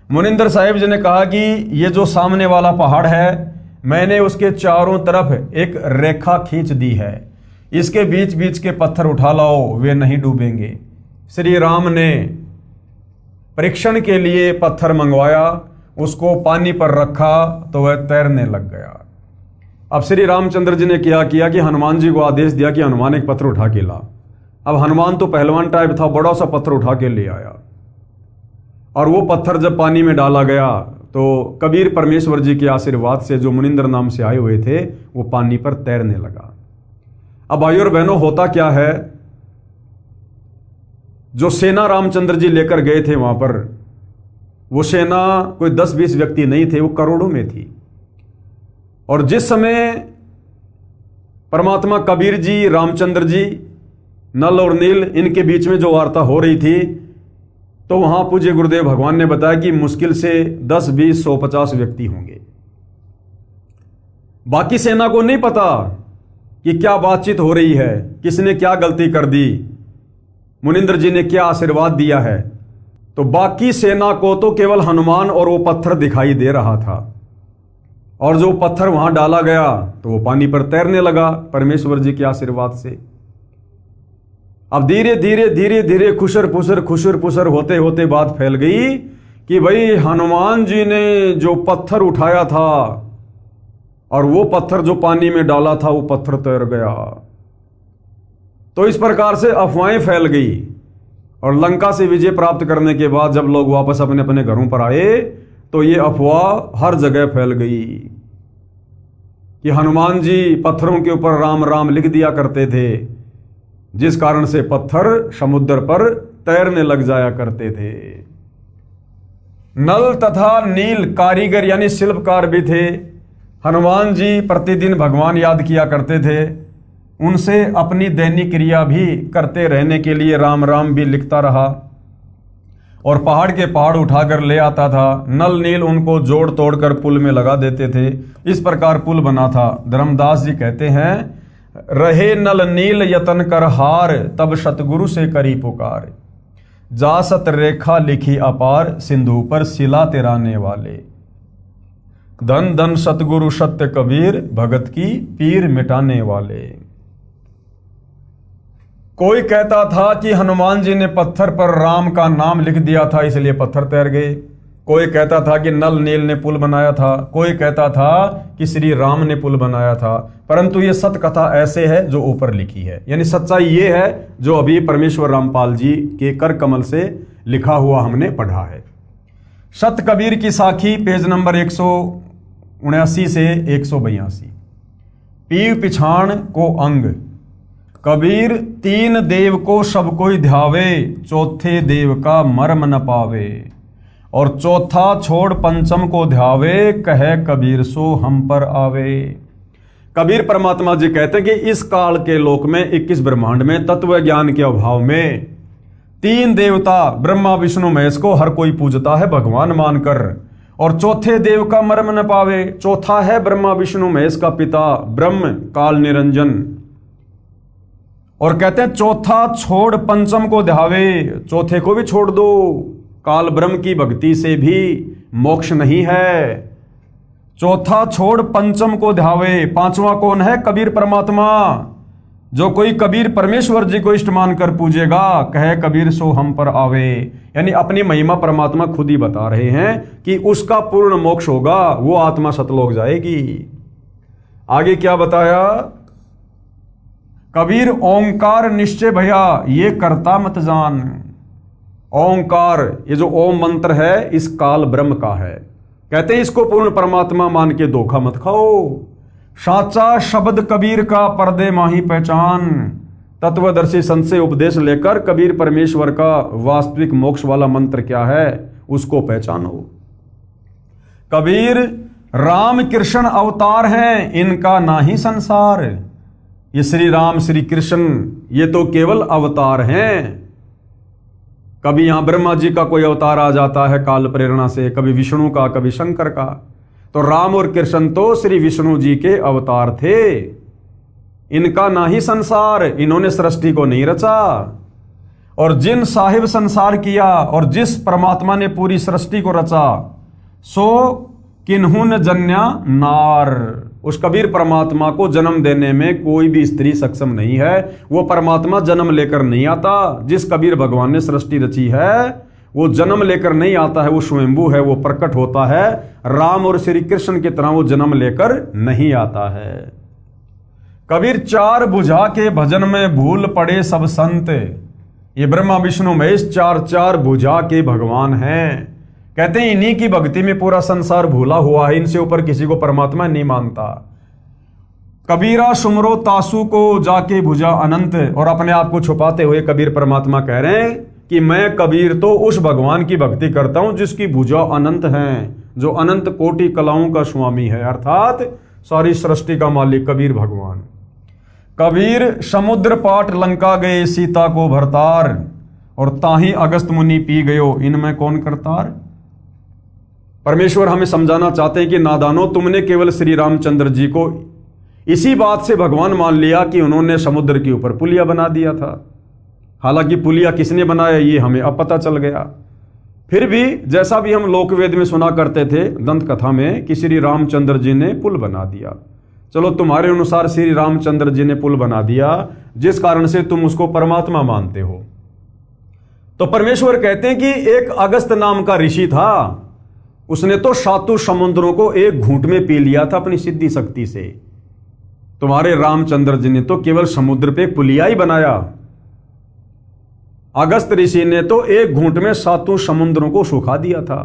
Speaker 1: मुनिंदर साहिब जी ने कहा कि ये जो सामने वाला पहाड़ है, मैंने उसके चारों तरफ एक रेखा खींच दी है, इसके बीच बीच के पत्थर उठा लाओ, वे नहीं डूबेंगे। श्री राम ने परीक्षण के लिए पत्थर मंगवाया, उसको पानी पर रखा तो वह तैरने लग गया। अब श्री रामचंद्र जी ने क्या किया कि हनुमान जी को आदेश दिया कि हनुमान एक पत्थर उठा के ला। अब हनुमान तो पहलवान टाइप था, बड़ा सा पत्थर उठा के ले आया, और वो पत्थर जब पानी में डाला गया तो कबीर परमेश्वर जी के आशीर्वाद से, जो मुनिंदर नाम से आए हुए थे, वो पानी पर तैरने लगा। अब भाइयों और बहनों, होता क्या है, जो सेना रामचंद्र जी लेकर गए थे वहां पर, वो सेना कोई 10-20 व्यक्ति नहीं थे, वो करोड़ों में थी। और जिस समय परमात्मा कबीर जी, रामचंद्र जी, नल और नील, इनके बीच में जो वार्ता हो रही थी, तो वहां पूज्य गुरुदेव भगवान ने बताया कि मुश्किल से 10, 20, 100, 50 व्यक्ति होंगे। बाकी सेना को नहीं पता कि क्या बातचीत हो रही है, किसने क्या गलती कर दी, मुनिंदर जी ने क्या आशीर्वाद दिया है। तो बाकी सेना को तो केवल हनुमान और वो पत्थर दिखाई दे रहा था, और जो पत्थर वहां डाला गया तो वो पानी पर तैरने लगा परमेश्वर जी के आशीर्वाद से। अब धीरे धीरे धीरे धीरे खुशर पुसर होते होते बात फैल गई कि भाई हनुमान जी ने जो पत्थर उठाया था और वो पत्थर जो पानी में डाला था, वो पत्थर तैर गया। तो इस प्रकार से अफवाहें फैल गई, और लंका से विजय प्राप्त करने के बाद जब लोग वापस अपने अपने घरों पर आए तो ये अफवाह हर जगह फैल गई कि हनुमान जी पत्थरों के ऊपर राम राम लिख दिया करते थे, जिस कारण से पत्थर समुद्र पर तैरने लग जाया करते थे। नल तथा नील कारीगर यानी शिल्पकार भी थे। हनुमान जी प्रतिदिन भगवान याद किया करते थे, उनसे अपनी दैनिक क्रिया भी करते रहने के लिए राम राम भी लिखता रहा, और पहाड़ के पहाड़ उठाकर ले आता था। नल नील उनको जोड़ तोड़ कर पुल में लगा देते थे। इस प्रकार पुल बना था। धर्मदास जी कहते हैं, रहे नल नील यतन कर हार, तब सतगुरु से करी पुकार। जा सत रेखा लिखी अपार, सिंधु पर शिला तिराने वाले। धन धन सतगुरु सत्य कबीर, भगत की पीर मिटाने वाले। कोई कहता था कि हनुमान जी ने पत्थर पर राम का नाम लिख दिया था, इसलिए पत्थर तैर गए। कोई कहता था कि नल नील ने पुल बनाया था। कोई कहता था कि श्री राम ने पुल बनाया था। परंतु ये सत्य कथा ऐसे है जो ऊपर लिखी है, यानी सच्चाई ये है जो अभी परमेश्वर रामपाल जी के कर कमल से लिखा हुआ हमने पढ़ा है। सत कबीर की साखी, पेज नंबर 179 से 182। पीव पिछाण को अंग, कबीर तीन देव को सब कोई ध्यावे, चौथे देव का मर्म न पावे। और चौथा छोड़ पंचम को ध्यावे, कहे कबीर सो हम पर आवे। कबीर परमात्मा जी कहते हैं कि इस काल के लोक में 21 ब्रह्मांड में तत्व ज्ञान के अभाव में तीन देवता ब्रह्मा विष्णु महेश को हर कोई पूजता है भगवान मानकर, और चौथे देव का मर्म न पावे। चौथा है ब्रह्मा विष्णु महेश का पिता ब्रह्म काल निरंजन, और कहते हैं चौथा छोड़ पंचम को ध्यावे, चौथे को भी छोड़ दो। काल ब्रह्म की भक्ति से भी मोक्ष नहीं है। चौथा छोड़ पंचम को ध्यावे। पांचवा कौन है? कबीर परमात्मा। जो कोई कबीर परमेश्वर जी को इष्ट मानकर पूजेगा, कहे कबीर सो हम पर आवे। यानी अपनी महिमा परमात्मा खुद ही बता रहे हैं कि उसका पूर्ण मोक्ष होगा, वो आत्मा सतलोक जाएगी। आगे क्या बताया? कबीर ओंकार निश्चय भया, ये करता मत जान। ओंकार, ये जो ओम मंत्र है, इस काल ब्रह्म का है। कहते हैं इसको पूर्ण परमात्मा मान के धोखा मत खाओ। साचा शब्द कबीर का पर्दे माही पहचान। तत्वदर्शी संत से उपदेश लेकर कबीर परमेश्वर का वास्तविक मोक्ष वाला मंत्र क्या है उसको पहचानो। कबीर राम कृष्ण अवतार हैं, इनका ना ही संसार। ये श्री राम श्री कृष्ण ये तो केवल अवतार हैं। कभी यहां ब्रह्मा जी का कोई अवतार आ जाता है काल प्रेरणा से, कभी विष्णु का, कभी शंकर का। तो राम और कृष्ण तो श्री विष्णु जी के अवतार थे। इनका ना ही संसार, इन्होंने सृष्टि को नहीं रचा। और जिन साहिब संसार किया और जिस परमात्मा ने पूरी सृष्टि को रचा, सो किन्हू न जन्या नार। उस कबीर परमात्मा को जन्म देने में कोई भी स्त्री सक्षम नहीं है। वो परमात्मा जन्म लेकर नहीं आता। जिस कबीर भगवान ने सृष्टि रची है वो जन्म लेकर नहीं आता है, वो स्वयंभू है, वो प्रकट होता है। राम और श्री कृष्ण की तरह वो जन्म लेकर नहीं आता है। कबीर चार बुझा के भजन में भूल पड़े सब संत। ये ब्रह्मा विष्णु महेश चार चार बुझा के भगवान हैं। कहते हैं इन्हीं की भक्ति में पूरा संसार भूला हुआ है, इनसे ऊपर किसी को परमात्मा नहीं मानता। कबीरा सुमरो तासु को जाके भुजा अनंत। और अपने आप को छुपाते हुए कबीर परमात्मा कह रहे हैं कि मैं कबीर तो उस भगवान की भक्ति करता हूं जिसकी भुजा अनंत है, जो अनंत कोटि कलाओं का स्वामी है, अर्थात सारी सृष्टि का मालिक कबीर भगवान। कबीर समुद्र पाट लंका गए सीता को भरतार। और ताही अगस्त मुनि पी गयो इनमें कौन करतार। परमेश्वर हमें समझाना चाहते हैं कि नादानो, तुमने केवल श्री रामचंद्र जी को इसी बात से भगवान मान लिया कि उन्होंने समुद्र के ऊपर पुलिया बना दिया था। हालांकि पुलिया किसने बनाया ये हमें अब पता चल गया। फिर भी जैसा भी हम लोकवेद में सुना करते थे दंत कथा में कि श्री रामचंद्र जी ने पुल बना दिया। चलो तुम्हारे अनुसार श्री रामचंद्र जी ने पुल बना दिया, जिस कारण से तुम उसको परमात्मा मानते हो। तो परमेश्वर कहते हैं कि एक अगस्त नाम का ऋषि था, उसने तो सातों समुद्रों को एक घूंट में पी लिया था अपनी सिद्धि शक्ति से। तुम्हारे रामचंद्र जी ने तो केवल समुद्र पे पुलिया ही बनाया। अगस्त ऋषि ने तो एक घूंट में सातों समुद्रों को सुखा दिया था।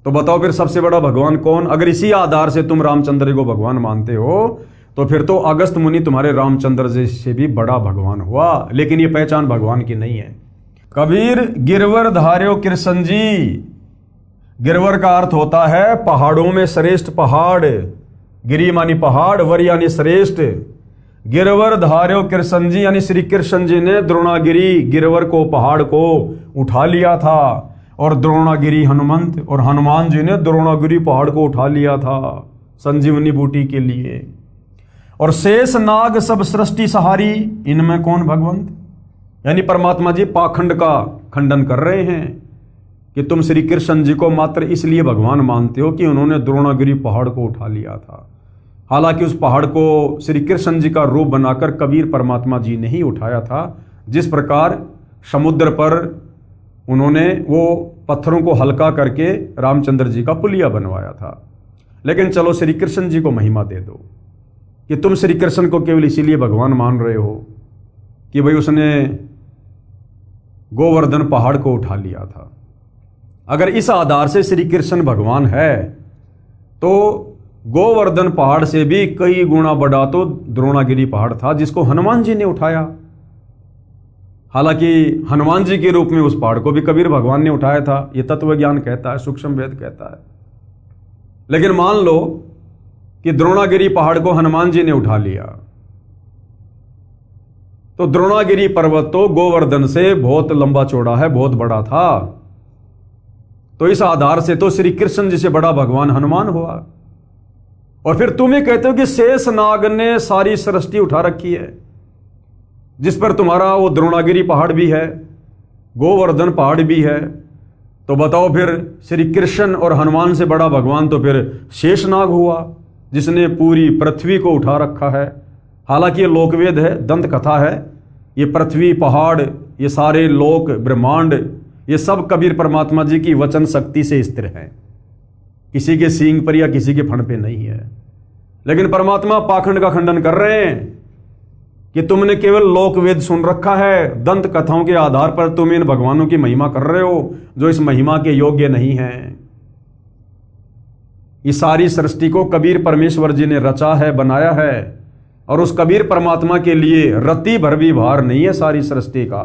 Speaker 1: तो बताओ फिर सबसे बड़ा भगवान कौन। अगर इसी आधार से तुम रामचंद्र को भगवान मानते हो तो फिर तो अगस्त मुनि तुम्हारे रामचंद्र जी से भी बड़ा भगवान हुआ। लेकिन ये पहचान भगवान की नहीं है। कबीर गिरवर धार्यो कृष्ण जी। गिरवर का अर्थ होता है पहाड़ों में श्रेष्ठ पहाड़। गिरी मानी पहाड़, वर यानी श्रेष्ठ। गिरवर धार्यो कृष्ण जी यानी श्री कृष्ण जी ने द्रोणागिरी गिरवर को, पहाड़ को उठा लिया था। और द्रोणागिरी हनुमंत, और हनुमान जी ने द्रोणागिरी पहाड़ को उठा लिया था संजीवनी बूटी के लिए। और शेष नाग सब सृष्टि सहारी, इनमें कौन भगवंत। यानी परमात्मा जी पाखंड का खंडन कर रहे हैं कि तुम श्री कृष्ण जी को मात्र इसलिए भगवान मानते हो कि उन्होंने द्रोणागिरी पहाड़ को उठा लिया था। हालांकि उस पहाड़ को श्री कृष्ण जी का रूप बनाकर कबीर परमात्मा जी ने ही उठाया था। जिस प्रकार समुद्र पर उन्होंने वो पत्थरों को हल्का करके रामचंद्र जी का पुलिया बनवाया था। लेकिन चलो श्री कृष्ण जी को महिमा दे दो कि तुम श्री कृष्ण को केवल इसीलिए भगवान मान रहे हो कि भाई उसने गोवर्धन पहाड़ को उठा लिया था। अगर इस आधार से श्री कृष्ण भगवान है तो गोवर्धन पहाड़ से भी कई गुना बड़ा तो द्रोणागिरी पहाड़ था जिसको हनुमान जी ने उठाया। हालांकि हनुमान जी के रूप में उस पहाड़ को भी कबीर भगवान ने उठाया था, ये तत्व ज्ञान कहता है, सूक्ष्म वेद कहता है। लेकिन मान लो कि द्रोणागिरी पहाड़ को हनुमान जी ने उठा लिया, तो द्रोणागिरी पर्वत तो गोवर्धन से बहुत लंबा चौड़ा है, बहुत बड़ा था। तो इस आधार से तो श्री कृष्ण जी से बड़ा भगवान हनुमान हुआ। और फिर तुम ही कहते हो कि शेष नाग ने सारी सृष्टि उठा रखी है, जिस पर तुम्हारा वो द्रोणागिरी पहाड़ भी है, गोवर्धन पहाड़ भी है। तो बताओ फिर श्री कृष्ण और हनुमान से बड़ा भगवान तो फिर शेषनाग हुआ जिसने पूरी पृथ्वी को उठा रखा है। हालांकि ये लोकवेद है, दंत कथा है। ये पृथ्वी, पहाड़, ये सारे लोक, ब्रह्मांड, ये सब कबीर परमात्मा जी की वचन शक्ति से स्थिर हैं, किसी के सींग पर या किसी के फण पे नहीं है। लेकिन परमात्मा पाखंड का खंडन कर रहे हैं कि तुमने केवल लोकवेद सुन रखा है, दंत कथाओं के आधार पर तुम इन भगवानों की महिमा कर रहे हो जो इस महिमा के योग्य नहीं हैं। इस सारी सृष्टि को कबीर परमेश्वर जी ने रचा है, बनाया है, और उस कबीर परमात्मा के लिए रत्ती भर भी भार नहीं है सारी सृष्टि का,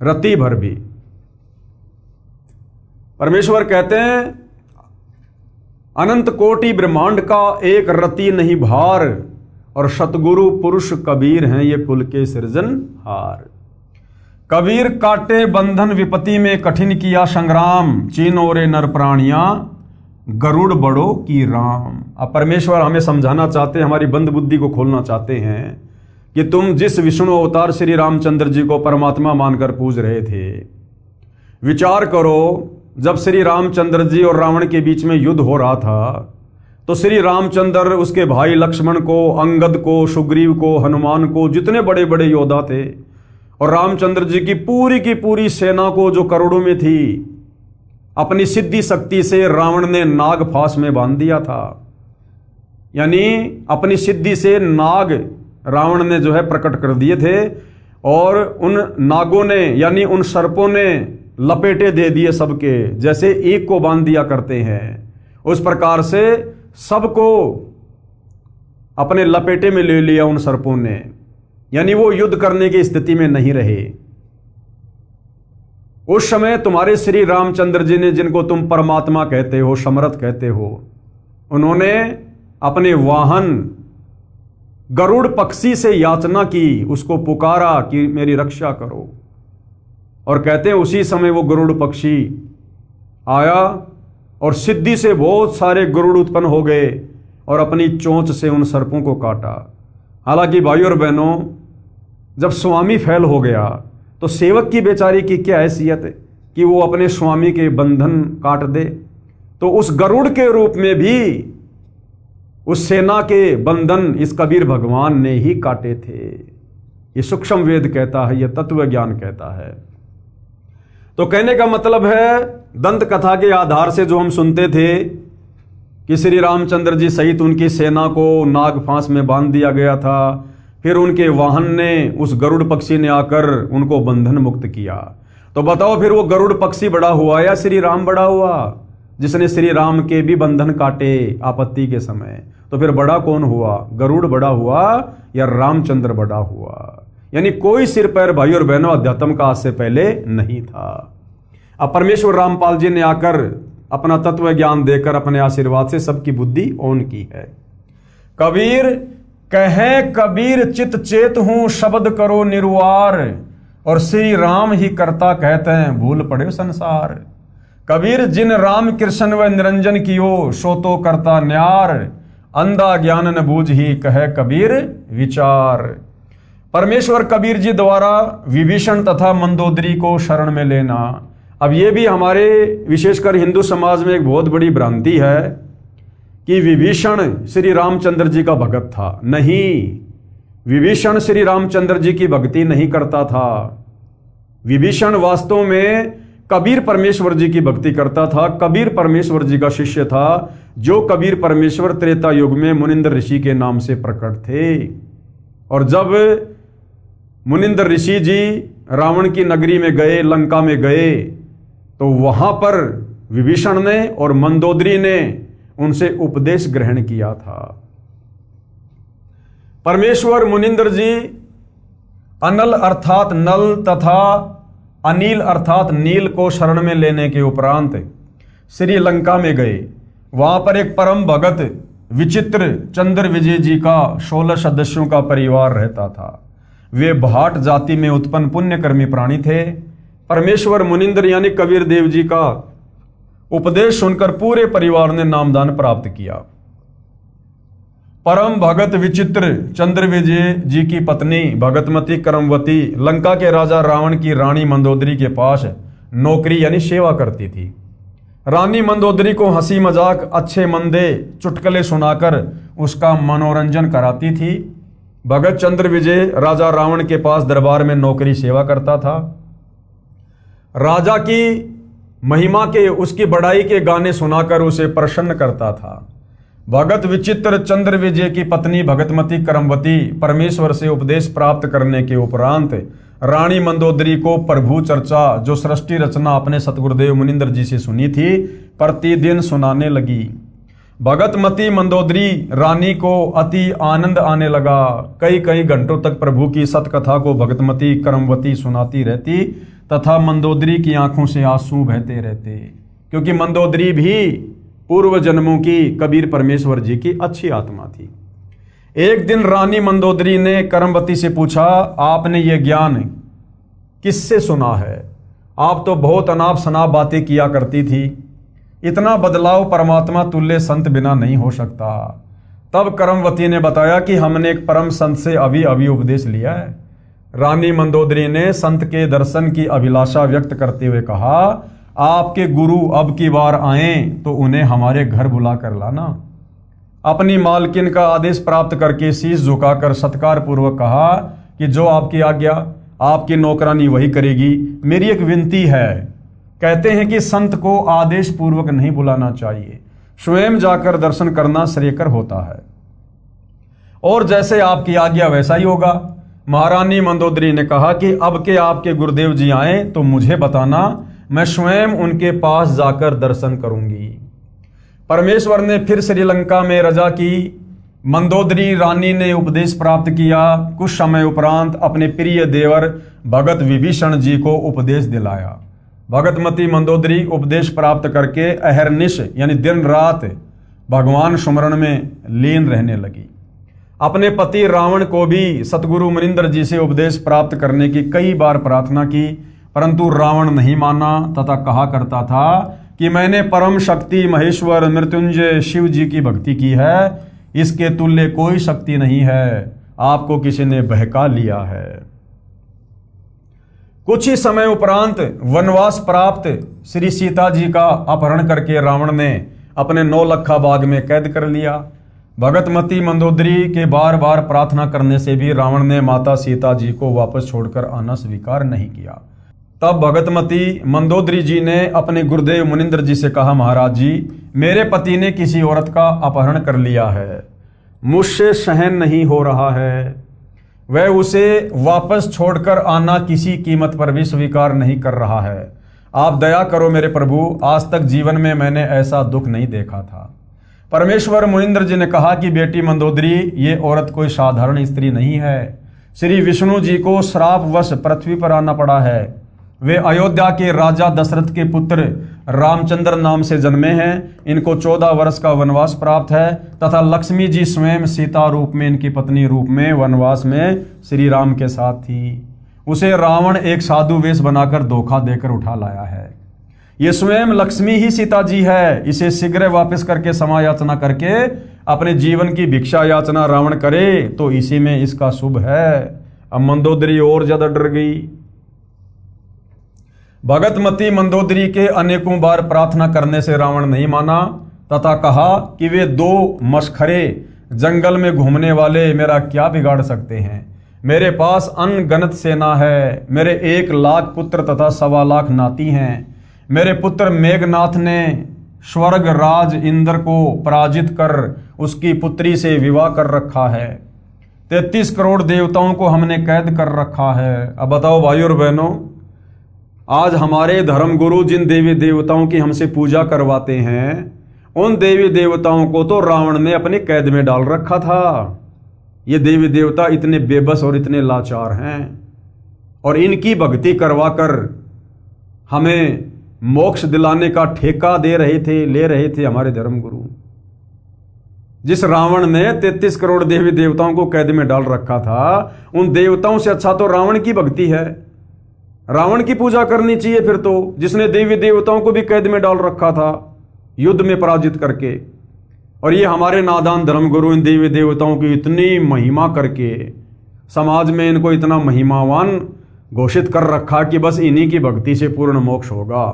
Speaker 1: रत्ती भर भी। परमेश्वर कहते हैं अनंत कोटि ब्रह्मांड का एक रति नहीं भार, और सतगुरु पुरुष कबीर हैं ये कुल के सृजनहार। कबीर काटे बंधन विपत्ति में कठिन किया संग्राम, चीनोरे नर प्राणियां गरुड़ बड़ो की राम। अब परमेश्वर हमें समझाना चाहते हैं, हमारी बंद बुद्धि को खोलना चाहते हैं कि तुम जिस विष्णु अवतार श्री रामचंद्र जी को परमात्मा मानकर पूज रहे थे, विचार करो जब श्री रामचंद्र जी और रावण के बीच में युद्ध हो रहा था तो श्री रामचंद्र उसके भाई लक्ष्मण को, अंगद को, सुग्रीव को, हनुमान को, जितने बड़े बड़े योद्धा थे, और रामचंद्र जी की पूरी सेना को जो करोड़ों में थी, अपनी सिद्धि शक्ति से रावण ने नाग फांस में बांध दिया था। यानी अपनी सिद्धि से नाग रावण ने जो है प्रकट कर दिए थे, और उन नागों ने यानी उन सर्पों ने लपेटे दे दिए सबके, जैसे एक को बांध दिया करते हैं उस प्रकार से सबको अपने लपेटे में ले लिया उन सर्पों ने। यानी वो युद्ध करने की स्थिति में नहीं रहे। उस समय तुम्हारे श्री रामचंद्र जी ने, जिनको तुम परमात्मा कहते हो, समर्थ कहते हो, उन्होंने अपने वाहन गरुड़ पक्षी से याचना की, उसको पुकारा कि मेरी रक्षा करो। और कहते हैं उसी समय वो गरुड़ पक्षी आया और सिद्धि से बहुत सारे गरुड़ उत्पन्न हो गए और अपनी चोंच से उन सर्पों को काटा। हालांकि भाइयों और बहनों, जब स्वामी फैल हो गया तो सेवक की बेचारी की क्या हैसियत है कि वो अपने स्वामी के बंधन काट दे। तो उस गरुड़ के रूप में भी उस सेना के बंधन इस कबीर भगवान ने ही काटे थे। ये सूक्ष्म वेद कहता है, ये तत्व ज्ञान कहता है। तो कहने का मतलब है, दंत कथा के आधार से जो हम सुनते थे कि श्री रामचंद्र जी सहित उनकी सेना को नाग फांस में बांध दिया गया था, फिर उनके वाहन ने, उस गरुड़ पक्षी ने आकर उनको बंधन मुक्त किया। तो बताओ फिर वो गरुड़ पक्षी बड़ा हुआ या श्री राम बड़ा हुआ, जिसने श्री राम के भी बंधन काटे आपत्ति के समय? तो फिर बड़ा कौन हुआ, गरुड़ बड़ा हुआ या रामचंद्र बड़ा हुआ? यानी कोई सिर पैर भाई और बहनों अध्यात्म का आज से पहले नहीं था। अब परमेश्वर रामपाल जी ने आकर अपना तत्व ज्ञान देकर अपने आशीर्वाद से सबकी बुद्धि ऑन की है। कबीर कहे कबीर चित चेत हूं, शब्द करो निर्वार, और श्री राम ही करता कहते हैं भूल पड़े संसार। कबीर जिन राम कृष्ण व निरंजन कियो, सो तो करता न्यार, अंधा ज्ञान न बूझ ही कहे कबीर विचार। परमेश्वर कबीर जी द्वारा विभीषण तथा मंदोदरी को शरण में लेना। अब ये भी हमारे विशेषकर हिंदू समाज में एक बहुत बड़ी भ्रांति है कि विभीषण श्री रामचंद्र जी का भगत था। नहीं, विभीषण श्री रामचंद्र जी की भक्ति नहीं करता था। विभीषण वास्तव में कबीर परमेश्वर जी की भक्ति करता था। कबीर परमेश्वर जी का शिष्य था, जो कबीर परमेश्वर त्रेता युग में मुनिंद्र ऋषि के नाम से प्रकट थे। और जब मुनिंद्र ऋषि जी रावण की नगरी में गए, लंका में गए, तो वहां पर विभीषण ने और मंदोदरी ने उनसे उपदेश ग्रहण किया था। परमेश्वर मुनिंद्र जी अनल अर्थात नल तथा अनिल अर्थात नील को शरण में लेने के उपरांत श्री लंका में गए। वहां पर एक परम भगत विचित्र चंद्र विजय जी का 16 सदस्यों का परिवार रहता था। वे भाट जाति में उत्पन्न पुण्यकर्मी प्राणी थे। परमेश्वर मुनिंद्र यानी कबीर देव जी का उपदेश सुनकर पूरे परिवार ने नामदान प्राप्त किया। परम भगत विचित्र चंद्र विजय जी की पत्नी भगतमती करमवती लंका के राजा रावण की रानी मंदोदरी के पास नौकरी यानी सेवा करती थी। रानी मंदोदरी को हंसी मजाक, अच्छे मंदे चुटकुले सुनाकर उसका मनोरंजन कराती थी। भगत चंद्र विजय राजा रावण के पास दरबार में नौकरी सेवा करता था। राजा की महिमा के, उसकी बड़ाई के गाने सुनाकर उसे प्रसन्न करता था। भगत विचित्र चंद्र विजय की पत्नी भगतमती करमवती परमेश्वर से उपदेश प्राप्त करने के उपरांत रानी मंदोदरी को प्रभु चर्चा, जो सृष्टि रचना अपने सतगुरुदेव मुनिंद्र जी से सुनी थी, प्रतिदिन सुनाने लगी। भगतमती मंदोदरी रानी को अति आनंद आने लगा। कई कई घंटों तक प्रभु की सतकथा को भगतमती करमवती सुनाती रहती तथा मंदोदरी की आंखों से आंसू बहते रहते, क्योंकि मंदोदरी भी पूर्व जन्मों की कबीर परमेश्वर जी की अच्छी आत्मा थी। एक दिन रानी मंदोदरी ने करमवती से पूछा, आपने ये ज्ञान किससे सुना है? आप तो बहुत अनाप शनाप बातें किया करती थी। इतना बदलाव परमात्मा तुल्य संत बिना नहीं हो सकता। तब करमवती ने बताया कि हमने एक परम संत से अभी अभी उपदेश लिया है। रानी मंदोदरी ने संत के दर्शन की अभिलाषा व्यक्त करते हुए कहा, आपके गुरु अब की बार आएं तो उन्हें हमारे घर बुला कर लाना। अपनी मालकिन का आदेश प्राप्त करके शीश झुकाकर सत्कार पूर्वक कहा कि जो आपकी आज्ञा, आपकी नौकरानी वही करेगी। मेरी एक विनती है, कहते हैं कि संत को आदेश पूर्वक नहीं बुलाना चाहिए, स्वयं जाकर दर्शन करना श्रेयकर होता है। और जैसे आपकी आज्ञा वैसा ही होगा। महारानी मंदोदरी ने कहा कि अब के आपके गुरुदेव जी आए तो मुझे बताना, मैं स्वयं उनके पास जाकर दर्शन करूंगी। परमेश्वर ने फिर श्रीलंका में रजा की। मंदोदरी रानी ने उपदेश प्राप्त किया। कुछ समय उपरांत अपने प्रिय देवर भगत विभीषण जी को उपदेश दिलाया। भगतमती मंदोदरी उपदेश प्राप्त करके अहरनिश यानी दिन रात भगवान सुमरण में लीन रहने लगी। अपने पति रावण को भी सतगुरु मुनिंदर जी से उपदेश प्राप्त करने की कई बार प्रार्थना की, परंतु रावण नहीं माना तथा कहा करता था कि मैंने परम शक्ति महेश्वर मृत्युंजय शिव जी की भक्ति की है, इसके तुल्य कोई शक्ति नहीं है, आपको किसी ने बहका लिया है। कुछ ही समय उपरांत वनवास प्राप्त श्री सीता जी का अपहरण करके रावण ने अपने 9 लखा बाग में कैद कर लिया। भगतमती मंदोदरी के बार बार प्रार्थना करने से भी रावण ने माता सीता जी को वापस छोड़कर आना स्वीकार नहीं किया। तब भगतमती मंदोदरी जी ने अपने गुरुदेव मुनिंदर जी से कहा, महाराज जी, मेरे पति ने किसी औरत का अपहरण कर लिया है, मुझसे सहन नहीं हो रहा है। वह उसे वापस छोड़कर आना किसी कीमत पर भी स्वीकार नहीं कर रहा है। आप दया करो मेरे प्रभु, आज तक जीवन में मैंने ऐसा दुख नहीं देखा था। परमेश्वर मुनिंदर जी ने कहा कि बेटी मंदोदरी, ये औरत कोई साधारण स्त्री नहीं है। श्री विष्णु जी को श्रापवश पृथ्वी पर आना पड़ा है। वे अयोध्या के राजा दशरथ के पुत्र रामचंद्र नाम से जन्मे हैं। इनको 14 वर्ष का वनवास प्राप्त है तथा लक्ष्मी जी स्वयं सीता रूप में इनकी पत्नी रूप में वनवास में श्री राम के साथ थी। उसे रावण एक साधु वेश बनाकर धोखा देकर उठा लाया है। ये स्वयं लक्ष्मी ही सीता जी है। इसे शीघ्र वापस करके क्षमा याचना करके अपने जीवन की भिक्षा याचना रावण करे तो इसी में इसका शुभ है। अब मंदोदरी और ज्यादा डर गई। भगतमती मंदोदरी के अनेकों बार प्रार्थना करने से रावण नहीं माना तथा कहा कि वे 2 मशखरे जंगल में घूमने वाले मेरा क्या बिगाड़ सकते हैं। मेरे पास अनगनत सेना है। मेरे 1 लाख पुत्र तथा 1.25 लाख नाती हैं। मेरे पुत्र मेघनाथ ने स्वर्ग राज इंद्र को पराजित कर उसकी पुत्री से विवाह कर रखा है। 33 करोड़ देवताओं को हमने कैद कर रखा है। अब बताओ भाइयों और बहनों, आज हमारे धर्मगुरु जिन देवी देवताओं की हमसे पूजा करवाते हैं, उन देवी देवताओं को तो रावण ने अपने कैद में डाल रखा था। ये देवी देवता इतने बेबस और इतने लाचार हैं और इनकी भक्ति करवाकर हमें मोक्ष दिलाने का ठेका ले रहे थे हमारे धर्मगुरु। जिस रावण ने 33 करोड़ देवी देवताओं को कैद में डाल रखा था, उन देवताओं से अच्छा तो रावण की भक्ति है। रावण की पूजा करनी चाहिए फिर तो, जिसने देवी देवताओं को भी कैद में डाल रखा था युद्ध में पराजित करके। और ये हमारे नादान धर्मगुरु इन देवी देवताओं की इतनी महिमा करके समाज में इनको इतना महिमावान घोषित कर रखा कि बस इन्हीं की भक्ति से पूर्ण मोक्ष होगा।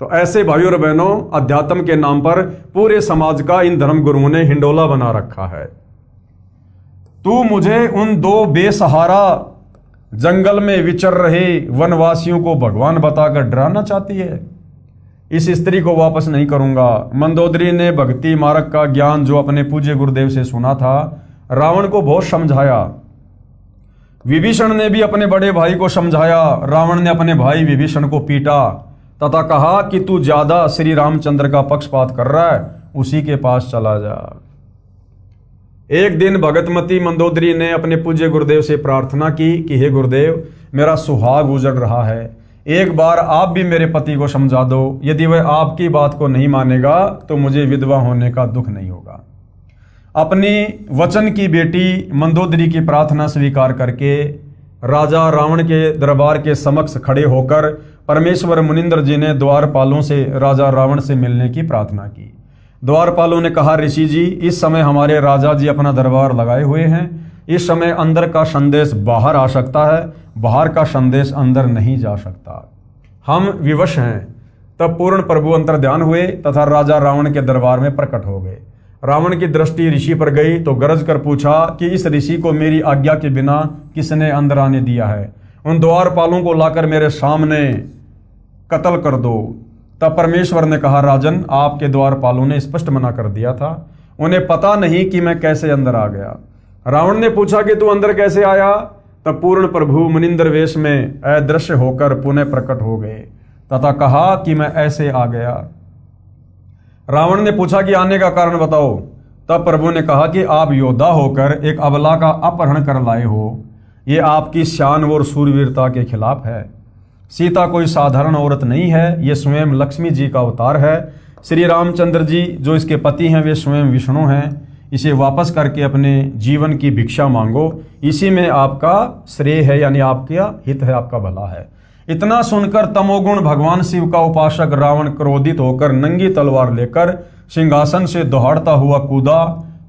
Speaker 1: तो ऐसे भाइयों और बहनों, अध्यात्म के नाम पर पूरे समाज का इन धर्मगुरुओं ने हिंडोला बना रखा है। तू मुझे उन 2 बेसहारा जंगल में विचर रहे वनवासियों को भगवान बताकर डराना चाहती है। इस स्त्री को वापस नहीं करूंगा। मंदोदरी ने भक्ति मार्ग का ज्ञान जो अपने पूज्य गुरुदेव से सुना था, रावण को बहुत समझाया। विभीषण ने भी अपने बड़े भाई को समझाया। रावण ने अपने भाई विभीषण को पीटा तथा कहा कि तू ज्यादा श्री रामचंद्र का पक्षपात कर रहा है, उसी के पास चला जा। एक दिन भगतमती मंदोदरी ने अपने पूज्य गुरुदेव से प्रार्थना की कि हे गुरुदेव, मेरा सुहाग उजड़ रहा है, एक बार आप भी मेरे पति को समझा दो, यदि वह आपकी बात को नहीं मानेगा तो मुझे विधवा होने का दुख नहीं होगा। अपनी वचन की बेटी मंदोदरी की प्रार्थना स्वीकार करके राजा रावण के दरबार के समक्ष खड़े होकर परमेश्वर मुनिंद्र जी ने द्वारपालों से राजा रावण से मिलने की प्रार्थना की। द्वारपालों ने कहा, ऋषि जी, इस समय हमारे राजा जी अपना दरबार लगाए हुए हैं। इस समय अंदर का संदेश बाहर आ सकता है, बाहर का संदेश अंदर नहीं जा सकता। हम विवश हैं। तब पूर्ण प्रभु अंतर्ध्यान हुए तथा राजा रावण के दरबार में प्रकट हो गए। रावण की दृष्टि ऋषि पर गई तो गरज कर पूछा कि इस ऋषि को मेरी आज्ञा के बिना किसने अंदर आने दिया है? उन द्वारपालों को लाकर मेरे सामने कत्ल कर दो। तब परमेश्वर ने कहा, राजन, आपके द्वारपालों ने स्पष्ट मना कर दिया था, उन्हें पता नहीं कि मैं कैसे अंदर आ गया। रावण ने पूछा कि तू अंदर कैसे आया? तब पूर्ण प्रभु मुनिंद्र वेश में अदृश्य होकर पुनः प्रकट हो गए तथा कहा कि मैं ऐसे आ गया। रावण ने पूछा कि आने का कारण बताओ। तब प्रभु ने कहा कि आप योद्धा होकर एक अबला का अपहरण कर लाए हो। ये आपकी शान और शूरवीरता के खिलाफ है। सीता कोई साधारण औरत नहीं है, ये स्वयं लक्ष्मी जी का अवतार है। श्री रामचंद्र जी जो इसके पति हैं वे स्वयं विष्णु हैं। इसे वापस करके अपने जीवन की भिक्षा मांगो, इसी में आपका श्रेय है, यानी आपका हित है, आपका भला है। इतना सुनकर तमोगुण भगवान शिव का उपासक रावण क्रोधित होकर नंगी तलवार लेकर सिंहासन से दौड़ता हुआ कूदा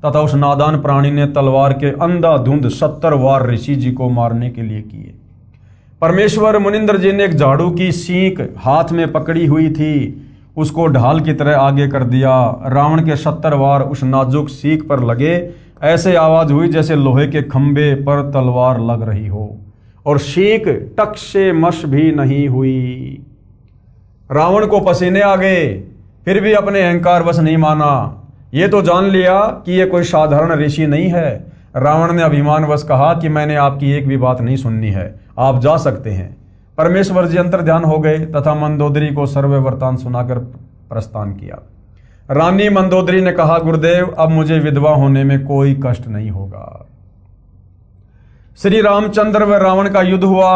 Speaker 1: तथा उस नादान प्राणी ने तलवार के अंधाधुंध 70 वार ऋषि जी को मारने के लिए किए। परमेश्वर मुनिंद्र जी ने एक झाड़ू की सींक हाथ में पकड़ी हुई थी, उसको ढाल की तरह आगे कर दिया। रावण के 70 वार उस नाजुक सींक पर लगे। ऐसे आवाज हुई जैसे लोहे के खंभे पर तलवार लग रही हो, और सींक टक से मश भी नहीं हुई। रावण को पसीने आ गए, फिर भी अपने अहंकार वश नहीं माना। ये तो जान लिया कि ये कोई साधारण ऋषि नहीं है। रावण ने अभिमान वश कहा कि मैंने आपकी एक भी बात नहीं सुननी है, आप जा सकते हैं। परमेश्वर जी अंतर्ध्यान हो गए तथा मंदोदरी को सर्व वृत्तांत सुनाकर प्रस्थान किया। रानी मंदोदरी ने कहा, गुरुदेव, अब मुझे विधवा होने में कोई कष्ट नहीं होगा। श्री रामचंद्र व रावण का युद्ध हुआ,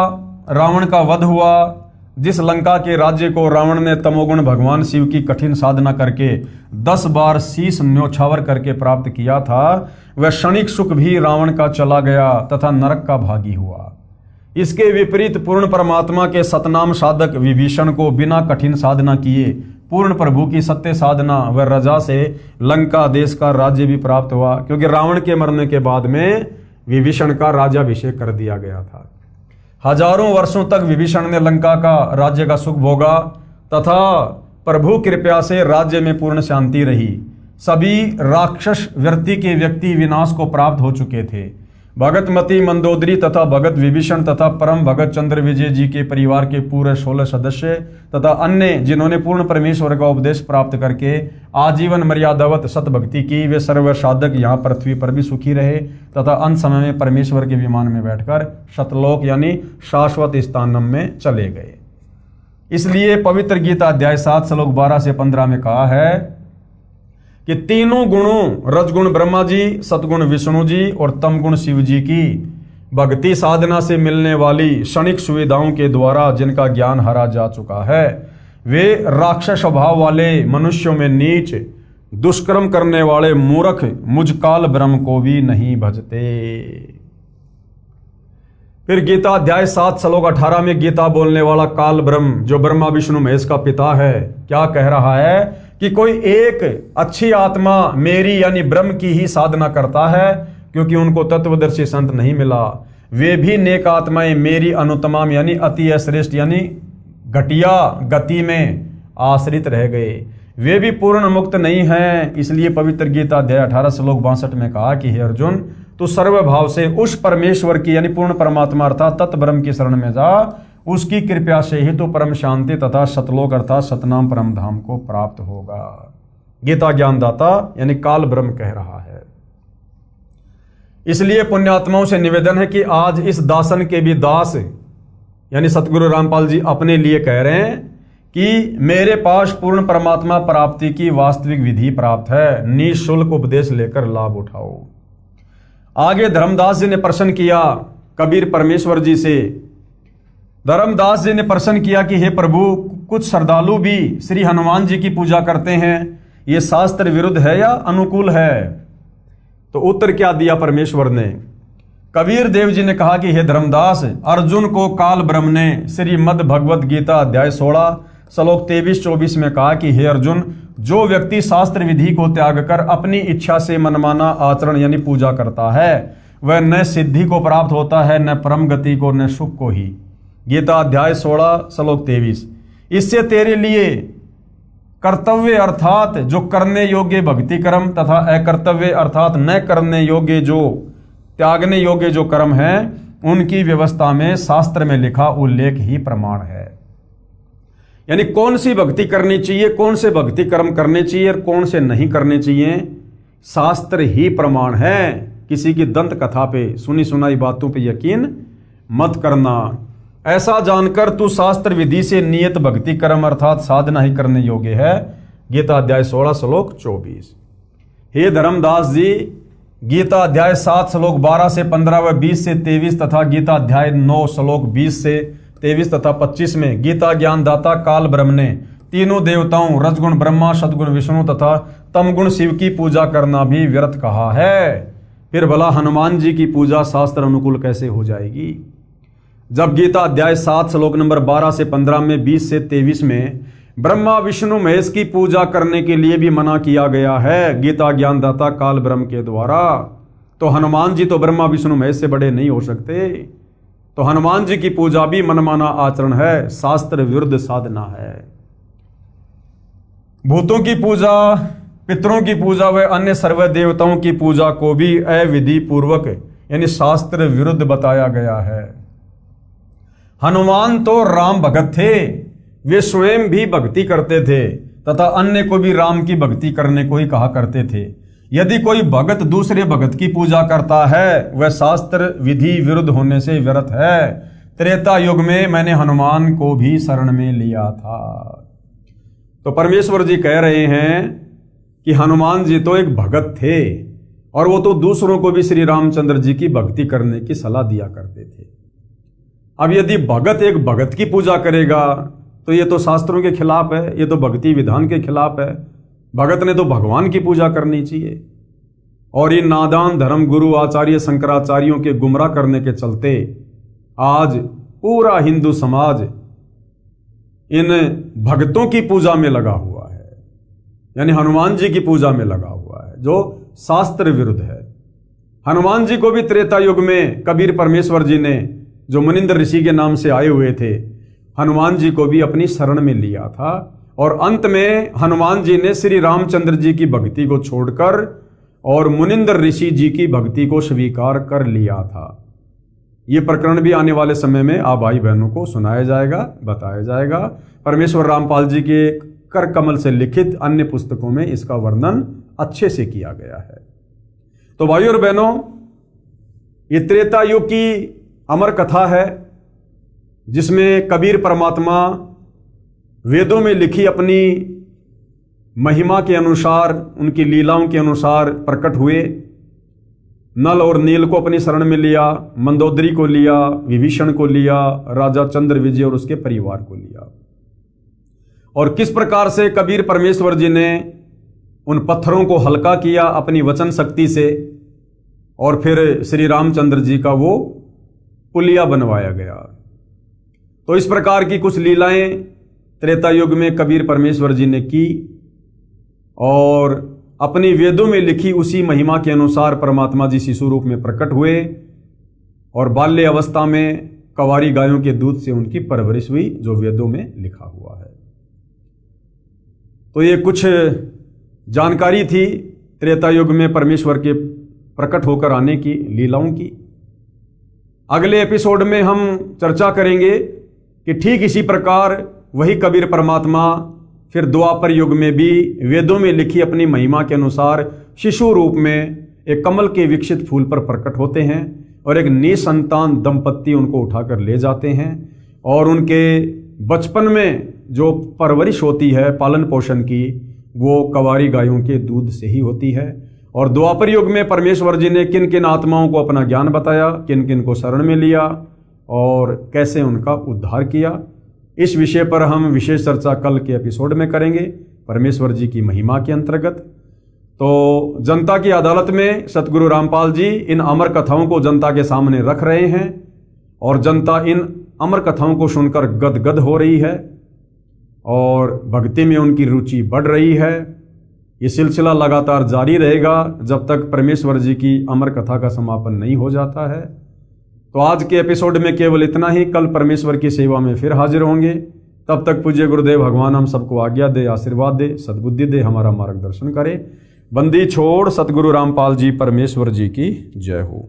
Speaker 1: रावण का वध हुआ। जिस लंका के राज्य को रावण ने तमोगुण भगवान शिव की कठिन साधना करके 10 बार शीश न्योछावर करके प्राप्त किया था, वह क्षणिक सुख भी रावण का चला गया तथा नरक का भागी हुआ। इसके विपरीत पूर्ण परमात्मा के सतनाम साधक विभीषण को बिना कठिन साधना किए पूर्ण प्रभु की सत्य साधना व रजा से लंका देश का राज्य भी प्राप्त हुआ, क्योंकि रावण के मरने के बाद में विभीषण का राज्याभिषेक कर दिया गया था। हजारों वर्षों तक विभीषण ने लंका का राज्य का सुख भोगा तथा प्रभु कृपा से राज्य में पूर्ण शांति रही। सभी राक्षस व्यक्ति विनाश को प्राप्त हो चुके थे। भगतमती मंदोदरी तथा भगत विभीषण तथा परम भगत चंद्र विजय जी के परिवार के पूरे 16 सदस्य तथा अन्य जिन्होंने पूर्ण परमेश्वर का उपदेश प्राप्त करके आजीवन मर्यादावत सतभक्ति की, वे सर्व साधक यहाँ पृथ्वी पर भी सुखी रहे तथा अंत समय में परमेश्वर के विमान में बैठकर सतलोक यानी शाश्वत स्थानम में चले गए। इसलिए पवित्र गीता अध्याय 7 श्लोक 12 से 15 में कहा है कि तीनों गुणों रजगुण ब्रह्मा जी, सतगुण विष्णु जी और तमगुण शिव जी की भक्ति साधना से मिलने वाली क्षणिक सुविधाओं के द्वारा जिनका ज्ञान हरा जा चुका है, वे राक्षस स्वभाव वाले मनुष्यों में नीच दुष्कर्म करने वाले मूर्ख मुझ काल ब्रह्म को भी नहीं भजते। फिर गीता अध्याय 7 श्लोक 18 में गीता बोलने वाला काल ब्रह्म जो ब्रह्मा विष्णु महेश का पिता है, क्या कह रहा है कि कोई एक अच्छी आत्मा मेरी यानी ब्रह्म की ही साधना करता है, क्योंकि उनको तत्वदर्शी संत नहीं मिला। वे भी नेक आत्माएं मेरी अनुत्तम यानी अति श्रेष्ठ यानी घटिया गति में आश्रित रह गए। वे भी पूर्ण मुक्त नहीं हैं। इसलिए पवित्र गीता अध्याय 18 श्लोक 62 में कहा कि हे अर्जुन, तू सर्वभाव से उस परमेश्वर की यानी पूर्ण परमात्मा अर्थात तत् ब्रह्म की शरण में जा। उसकी कृपा से ही तो परम शांति तथा सतलोक अर्थात सतनाम परम धाम को प्राप्त होगा। गीता ज्ञानदाता यानी काल ब्रह्म कह रहा है। इसलिए पुण्यात्माओं से निवेदन है कि आज इस दासन के भी दास यानी सतगुरु रामपाल जी अपने लिए कह रहे हैं कि मेरे पास पूर्ण परमात्मा प्राप्ति की वास्तविक विधि प्राप्त है, निःशुल्क उपदेश लेकर लाभ उठाओ। आगे धर्मदास जी ने प्रश्न किया कबीर परमेश्वर जी से धर्मदास जी ने प्रश्न किया कि हे प्रभु, कुछ श्रद्धालु भी श्री हनुमान जी की पूजा करते हैं, ये शास्त्र विरुद्ध है या अनुकूल है? तो उत्तर क्या दिया परमेश्वर ने? कबीर देव जी ने कहा कि हे धर्मदास, अर्जुन को काल ब्रह्म ने श्रीमद् भगवद गीता अध्याय 16 श्लोक 23-24 में कहा कि हे अर्जुन, जो व्यक्ति शास्त्र विधि को त्याग कर अपनी इच्छा से मनमाना आचरण यानी पूजा करता है, वह न सिद्धि को प्राप्त होता है, न परम गति को, न सुख को ही। गीता अध्याय 16 श्लोक 23। इससे तेरे लिए कर्तव्य अर्थात जो करने योग्य भक्ति कर्म तथा अकर्तव्य अर्थात न करने योग्य जो त्यागने योग्य जो कर्म है, उनकी व्यवस्था में शास्त्र में लिखा उल्लेख ही प्रमाण है। यानी कौन सी भक्ति करनी चाहिए, कौन से भक्ति कर्म करने चाहिए और कौन से नहीं करने चाहिए, शास्त्र ही प्रमाण है। किसी की दंत कथा पे, सुनी सुनाई बातों पे यकीन मत करना। ऐसा जानकर तू शास्त्र विधि से नियत भक्ति कर्म अर्थात साधना ही करने योग्य है। गीता अध्याय 16 श्लोक 24। हे धर्मदास जी, गीता अध्याय 7 श्लोक 12 से 15 व 20 से 23 तथा गीता अध्याय 9 श्लोक 20 से 23 तथा 25 में गीता ज्ञानदाता काल ब्रह्म ने तीनों देवताओं रजगुण ब्रह्मा, सदगुण विष्णु तथा तमगुण शिव की पूजा करना भी व्यर्थ कहा है। फिर भला हनुमान जी की पूजा शास्त्र अनुकूल कैसे हो जाएगी? जब गीता अध्याय 7 श्लोक नंबर 12 से 15 में 20 से 23 में ब्रह्मा विष्णु महेश की पूजा करने के लिए भी मना किया गया है गीता ज्ञानदाता काल ब्रह्म के द्वारा, तो हनुमान जी तो ब्रह्मा विष्णु महेश से बड़े नहीं हो सकते। तो हनुमान जी की पूजा भी मनमाना आचरण है, शास्त्र विरुद्ध साधना है। भूतों की पूजा, पितरों की पूजा व अन्य सर्व देवताओं की पूजा को भी अविधि पूर्वक यानी शास्त्र विरुद्ध बताया गया है। हनुमान तो राम भगत थे, वे स्वयं भी भक्ति करते थे तथा अन्य को भी राम की भक्ति करने को ही कहा करते थे। यदि कोई भगत दूसरे भगत की पूजा करता है, वह शास्त्र विधि विरुद्ध होने से व्यर्थ है। त्रेता युग में मैंने हनुमान को भी शरण में लिया था। तो परमेश्वर जी कह रहे हैं कि हनुमान जी तो एक भगत थे और वो तो दूसरों को भी श्री रामचंद्र जी की भक्ति करने की सलाह दिया करते थे। अब यदि भगत एक भगत की पूजा करेगा तो ये तो शास्त्रों के खिलाफ है, ये तो भक्ति विधान के खिलाफ है। भगत ने तो भगवान की पूजा करनी चाहिए। और इन नादान धर्म गुरु आचार्य शंकराचार्यों के गुमराह करने के चलते आज पूरा हिंदू समाज इन भक्तों की पूजा में लगा हुआ है, यानी हनुमान जी की पूजा में लगा हुआ है, जो शास्त्र विरुद्ध है। हनुमान जी को भी त्रेता युग में कबीर परमेश्वर जी ने, जो मुनिंद्र ऋषि के नाम से आए हुए थे, हनुमान जी को भी अपनी शरण में लिया था। और अंत में हनुमान जी ने श्री रामचंद्र जी की भक्ति को छोड़कर और मुनिंद्र ऋषि जी की भक्ति को स्वीकार कर लिया था। ये प्रकरण भी आने वाले समय में आप भाई बहनों को सुनाया जाएगा, बताया जाएगा। परमेश्वर रामपाल जी के कर कमल से लिखित अन्य पुस्तकों में इसका वर्णन अच्छे से किया गया है। तो भाइयों और बहनों, ये त्रेता युग की अमर कथा है जिसमें कबीर परमात्मा वेदों में लिखी अपनी महिमा के अनुसार, उनकी लीलाओं के अनुसार प्रकट हुए। नल और नील को अपनी शरण में लिया, मंदोदरी को लिया, विभीषण को लिया, राजा चंद्र विजय और उसके परिवार को लिया। और किस प्रकार से कबीर परमेश्वर जी ने उन पत्थरों को हल्का किया अपनी वचन शक्ति से, और फिर श्री रामचंद्र जी का वो पुलिया बनवाया गया। तो इस प्रकार की कुछ लीलाएं त्रेता युग में कबीर परमेश्वर जी ने की और अपनी वेदों में लिखी उसी महिमा के अनुसार परमात्मा जी शिशु रूप में प्रकट हुए और बाल्य अवस्था में कवारी गायों के दूध से उनकी परवरिश हुई, जो वेदों में लिखा हुआ है। तो ये कुछ जानकारी थी त्रेता युग में परमेश्वर के प्रकट होकर आने की लीलाओं की। अगले एपिसोड में हम चर्चा करेंगे कि ठीक इसी प्रकार वही कबीर परमात्मा फिर द्वापर युग में भी वेदों में लिखी अपनी महिमा के अनुसार शिशु रूप में एक कमल के विकसित फूल पर प्रकट होते हैं और एक निसंतान दंपत्ति उनको उठाकर ले जाते हैं और उनके बचपन में जो परवरिश होती है पालन पोषण की, वो कवारी गायों के दूध से ही होती है। और द्वापर युग में परमेश्वर जी ने किन किन आत्माओं को अपना ज्ञान बताया, किन किन को शरण में लिया और कैसे उनका उद्धार किया। इस विषय पर हम विशेष चर्चा कल के एपिसोड में करेंगे, परमेश्वर जी की महिमा के अंतर्गत। तो जनता की अदालत में सतगुरु रामपाल जी इन अमर कथाओं को जनता के सामने रख रहे हैं और जनता इन अमर कथाओं को सुनकर गदगद हो रही है और भक्ति में उनकी रुचि बढ़ रही है। ये सिलसिला लगातार जारी रहेगा जब तक परमेश्वर जी की अमर कथा का समापन नहीं हो जाता है। तो आज के एपिसोड में केवल इतना ही। कल परमेश्वर की सेवा में फिर हाजिर होंगे। तब तक पूज्य गुरुदेव भगवान हम सबको आज्ञा दे, आशीर्वाद दे, सद्बुद्धि दे, हमारा मार्गदर्शन करे। बंदी छोड़ सतगुरु रामपाल जी परमेश्वर जी की जय हो।